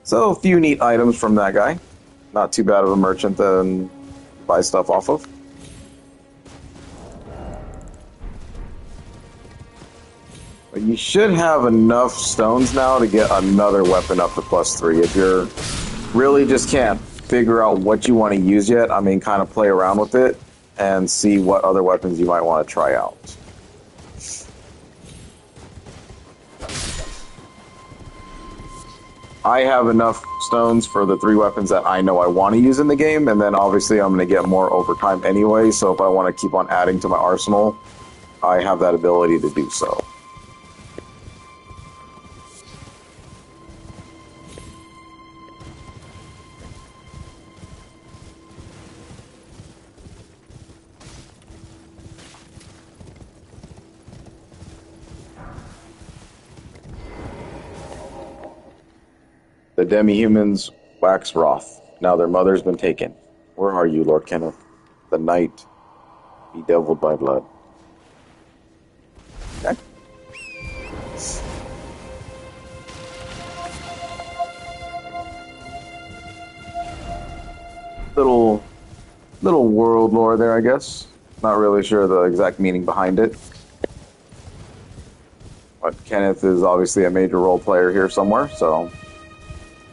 So, a few neat items from that guy. Not too bad of a merchant to buy stuff off of. But you should have enough stones now to get another weapon up to +3. If you're really just can't figure out what you want to use yet, I mean, kind of play around with it and see what other weapons you might want to try out. I have enough stones for the 3 weapons that I know I want to use in the game, and then obviously I'm going to get more over time anyway, so if I want to keep on adding to my arsenal, I have that ability to do so. The demi-humans wax wroth. Now their mother's been taken. Where are you, Lord Kenneth? The night, bedeviled by blood. Okay. Little world lore there, I guess. Not really sure the exact meaning behind it. But Kenneth is obviously a major role player here somewhere, so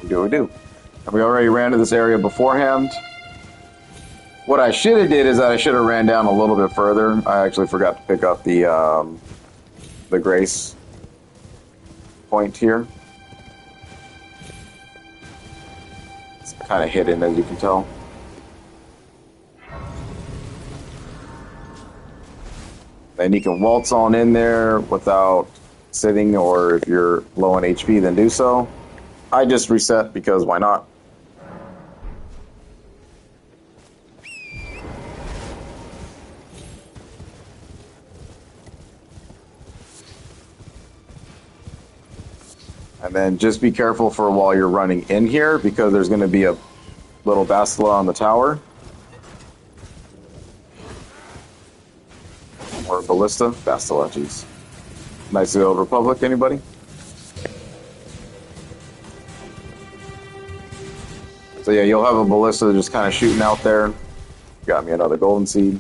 We do. And we already ran to this area beforehand. What I should have did is that I should have ran down a little bit further. I actually forgot to pick up the grace point here. It's kind of hidden, as you can tell. Then you can waltz on in there without sitting, or if you're low on HP, then do so. I just reset because why not? And then just be careful for while you're running in here, because there's going to be a little bastila on the tower. Or ballista. Bastila, jeez. Knights of the Old Republic, anybody? So yeah, you'll have a ballista just kind of shooting out there. Got me another golden seed.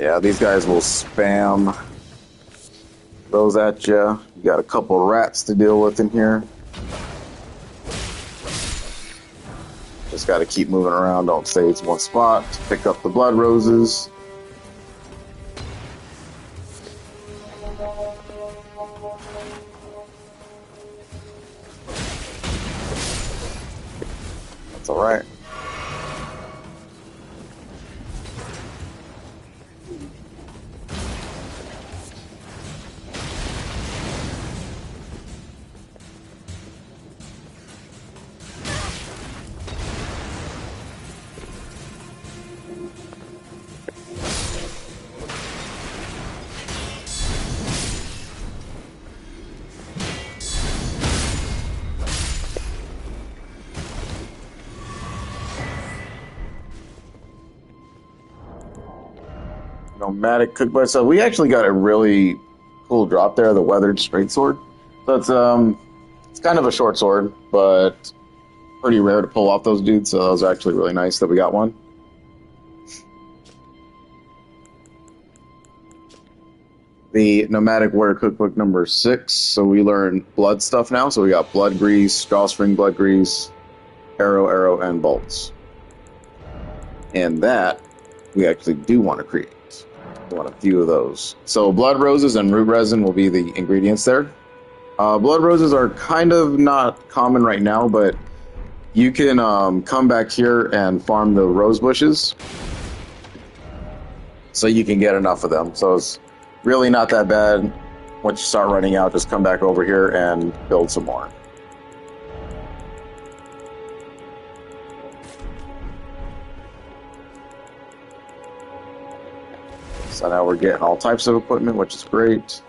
Yeah, these guys will spam those at you. You got a couple rats to deal with in here. Just got to keep moving around. Don't stay in one spot. Pick up the blood roses. That's all right. Nomadic cookbook. So we actually got a really cool drop there, the weathered straight sword. So it's kind of a short sword, but pretty rare to pull off those dudes. So that was actually really nice that we got one. The Nomadic Warrior Cookbook number 6. So we learn blood stuff now. So we got blood grease, drawstring blood grease, arrow, and bolts. And that we actually do want to create. We want a few of those. So blood roses and root resin will be the ingredients there. Blood roses are kind of not common right now, but you can come back here and farm the rose bushes. So you can get enough of them. So it's really not that bad. Once you start running out, just come back over here and build some more. So now we're getting all types of equipment, which is great.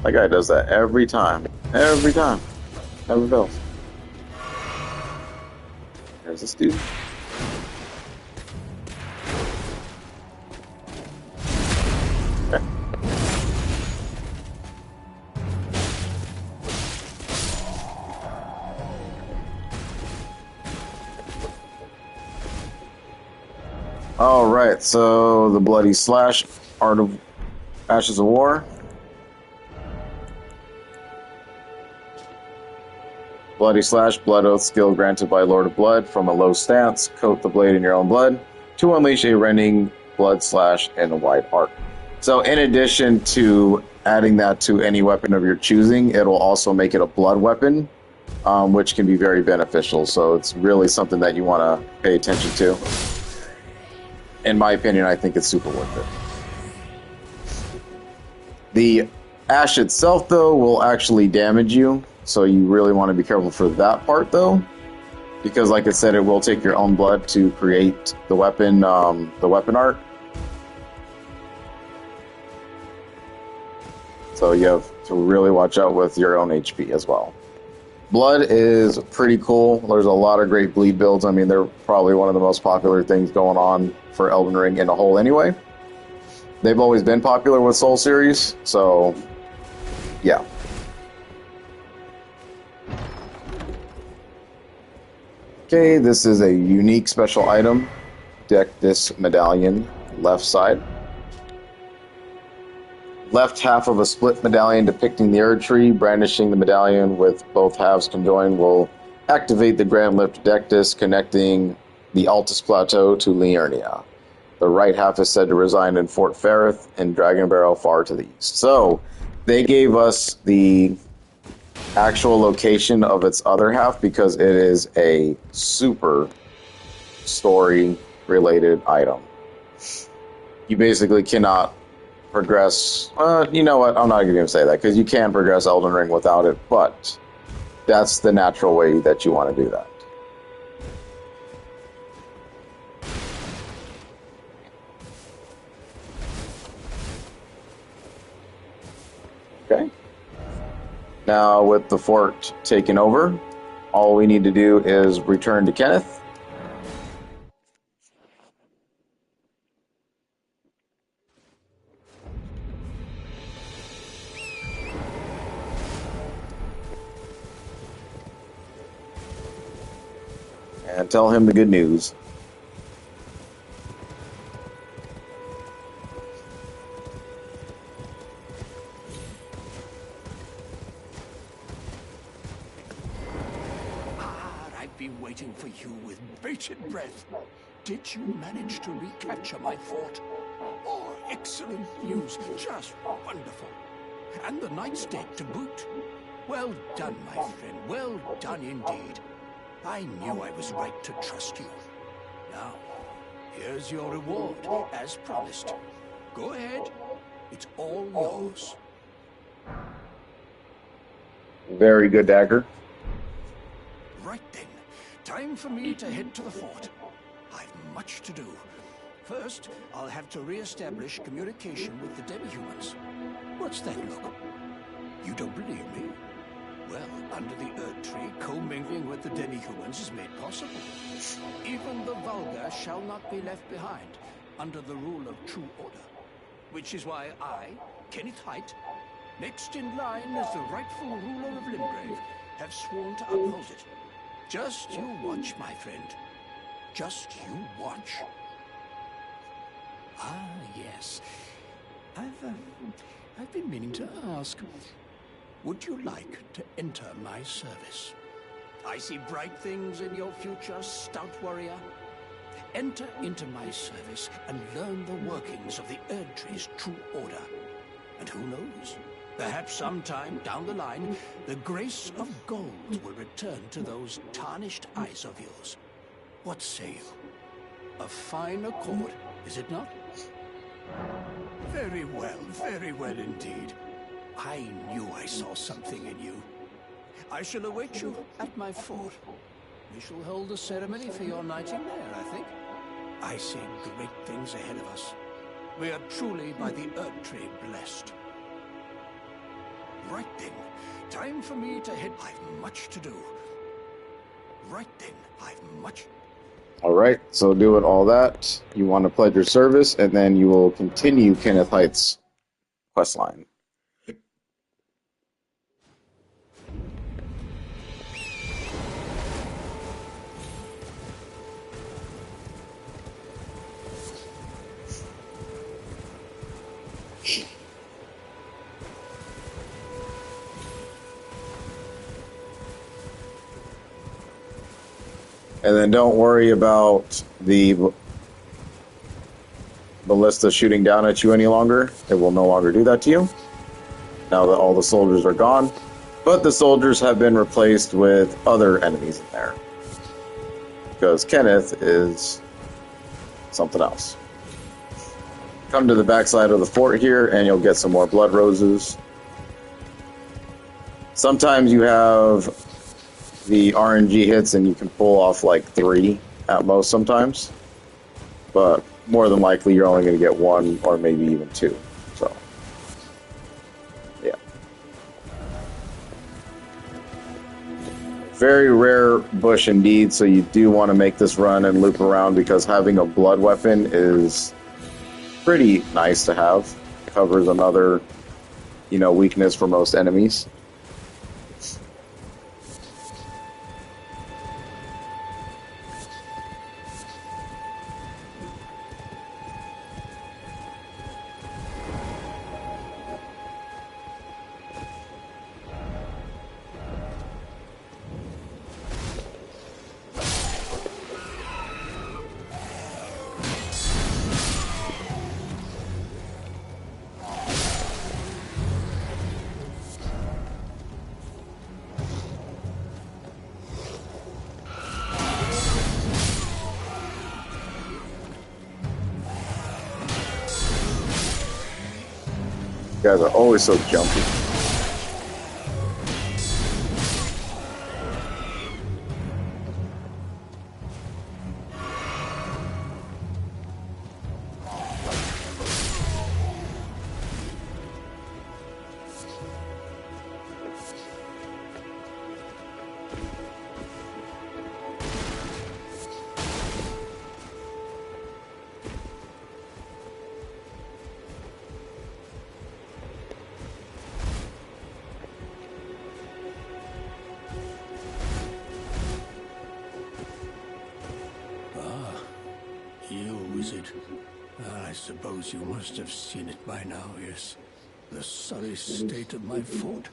That guy does that every time. Every time. Never fails. There's this dude. Okay. Alright, so the Bloody Slash, Art of Ashes of War. Bloody Slash, Blood Oath skill granted by Lord of Blood from a low stance. Coat the blade in your own blood to unleash a rending blood slash in a wide arc. So in addition to adding that to any weapon of your choosing, it'll also make it a blood weapon, which can be very beneficial. So it's really something that you want to pay attention to. In my opinion, I think it's super worth it. The ash itself, though, will actually damage you. So you really want to be careful for that part, though. Because, like I said, it will take your own blood to create the weapon art. So you have to really watch out with your own HP as well. Blood is pretty cool. There's a lot of great bleed builds. I mean, they're probably one of the most popular things going on for Elden Ring in a whole anyway. They've always been popular with Soul series, so yeah. Okay, this is a unique special item. Deck this medallion left side. Left half of a split medallion depicting the Erd Tree, brandishing the medallion with both halves conjoined will activate the Grand Lift deck disc connecting the Altus Plateau to Liurnia. The right half is said to reside in Fort Ferrith and Dragon Barrow far to the east. So they gave us the actual location of its other half because it is a super story-related item. You basically cannot progress. You know what? I'm not even going to say that because you can progress Elden Ring without it, but that's the natural way that you want to do that. Okay. Now, with the fort taken over, all we need to do is return to Kenneth. And tell him the good news. I've been waiting for you with bated breath. Did you manage to recapture my fort? Oh, excellent news. Just wonderful. And the Knight's dead to boot. Well done, my friend. Well done indeed. I knew I was right to trust you. Now, here's your reward, as promised. Go ahead. It's all yours. Very good dagger. Right then. Time for me to head to the fort. I've much to do. First, I'll have to re-establish communication with the demi-humans. What's that look? You don't believe me? Well, under the Erd Tree, commingling with the demi-humans is made possible. Even the vulgar shall not be left behind, under the rule of true order. Which is why I, Kenneth Haidt, next in line as the rightful ruler of Limgrave, have sworn to uphold it. Just you watch, my friend. Just you watch. Ah, yes. I've been meaning to ask. Would you like to enter my service? I see bright things in your future, stout warrior. Enter into my service and learn the workings of the Erd Tree's true order. And who knows? Perhaps sometime down the line, the grace of gold will return to those tarnished eyes of yours. What say you? A fine accord, is it not? Very well indeed. I knew I saw something in you. I shall await you at my fort. We shall hold a ceremony for your knighting there, I think. I see great things ahead of us. We are truly by the Erd Tree blessed. Right then, time for me to head. I've much to do. Right then, I've much... Alright, so doing all that, you want to pledge your service, and then you will continue Kenneth Haidt's questline. And then don't worry about the ballista shooting down at you any longer. It will no longer do that to you, now that all the soldiers are gone. But the soldiers have been replaced with other enemies in there. Because Kenneth is something else. Come to the backside of the fort here, and you'll get some more blood roses. Sometimes you have the RNG hits, and you can pull off like 3 at most sometimes. But more than likely, you're only going to get 1 or maybe even 2. So, yeah. Very rare bush indeed, so you do want to make this run and loop around because having a blood weapon is pretty nice to have. It covers another, weakness for most enemies. You guys are always so jumpy. I suppose you must have seen it by now, yes. The sorry state of my fort.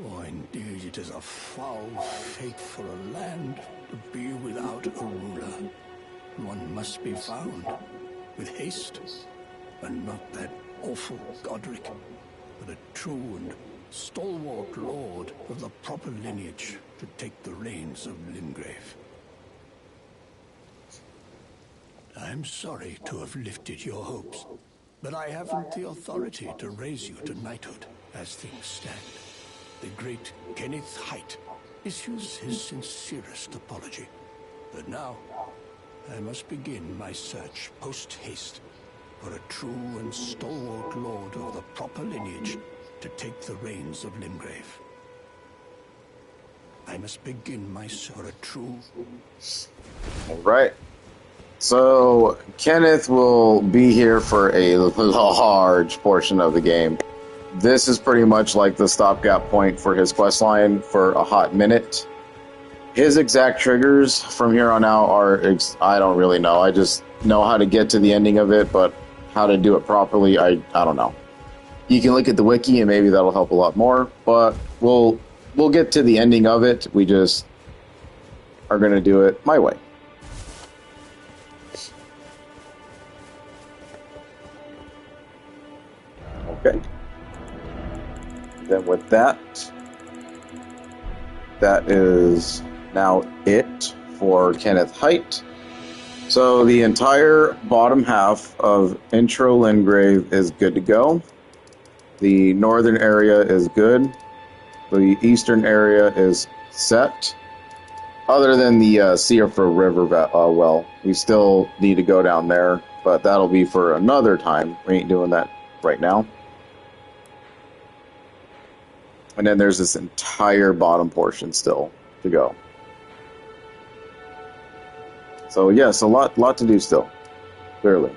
Oh, indeed, it is a foul fate for a land to be without a ruler. One must be found, with haste, and not that awful Godric, but a true and stalwart lord of the proper lineage to take the reins of Limgrave. I'm sorry to have lifted your hopes, but I haven't the authority to raise you to knighthood as things stand. The great Kenneth Height issues his sincerest apology. But now, I must begin my search post-haste for a true and stalwart lord of the proper lineage to take the reins of Limgrave. I must begin my search for a true... All right. So, Kenneth will be here for a large portion of the game. This is pretty much like the stopgap point for his questline for a hot minute. His exact triggers from here on out are, I don't really know. I just know how to get to the ending of it, but how to do it properly, I don't know. You can look at the wiki and maybe that'll help a lot more, but we'll get to the ending of it. We just are going to do it my way. Okay. Then with that is now it for Kenneth Height. So the entire bottom half of Intro Limgrave is good to go. The northern area is good. The eastern area is set. Other than the Searfer River well, we still need to go down there, but that'll be for another time. We ain't doing that right now. And then there's this entire bottom portion still to go. So yes, a lot to do still, clearly.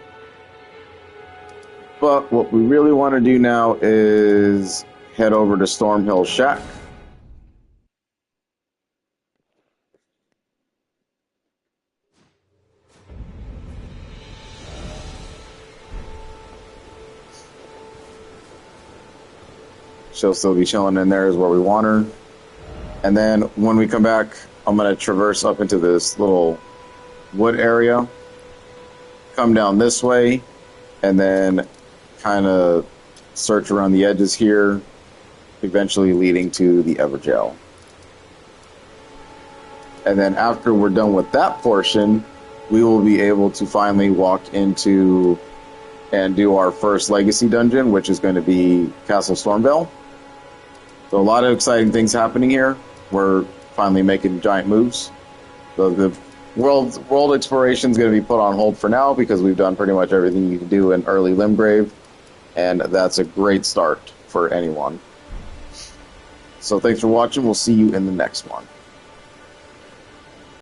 But what we really want to do now is head over to Stormhill Shack. She'll still be chilling in there is where we want her. And then when we come back, I'm going to traverse up into this little wood area, come down this way, and then kind of search around the edges here, eventually leading to the Everjail. And then after we're done with that portion, we will be able to finally walk into and do our first legacy dungeon, which is going to be Castle Stormveil. So a lot of exciting things happening here. We're finally making giant moves. So the world exploration is going to be put on hold for now because we've done pretty much everything you can do in early Limgrave, and that's a great start for anyone. So thanks for watching. We'll see you in the next one.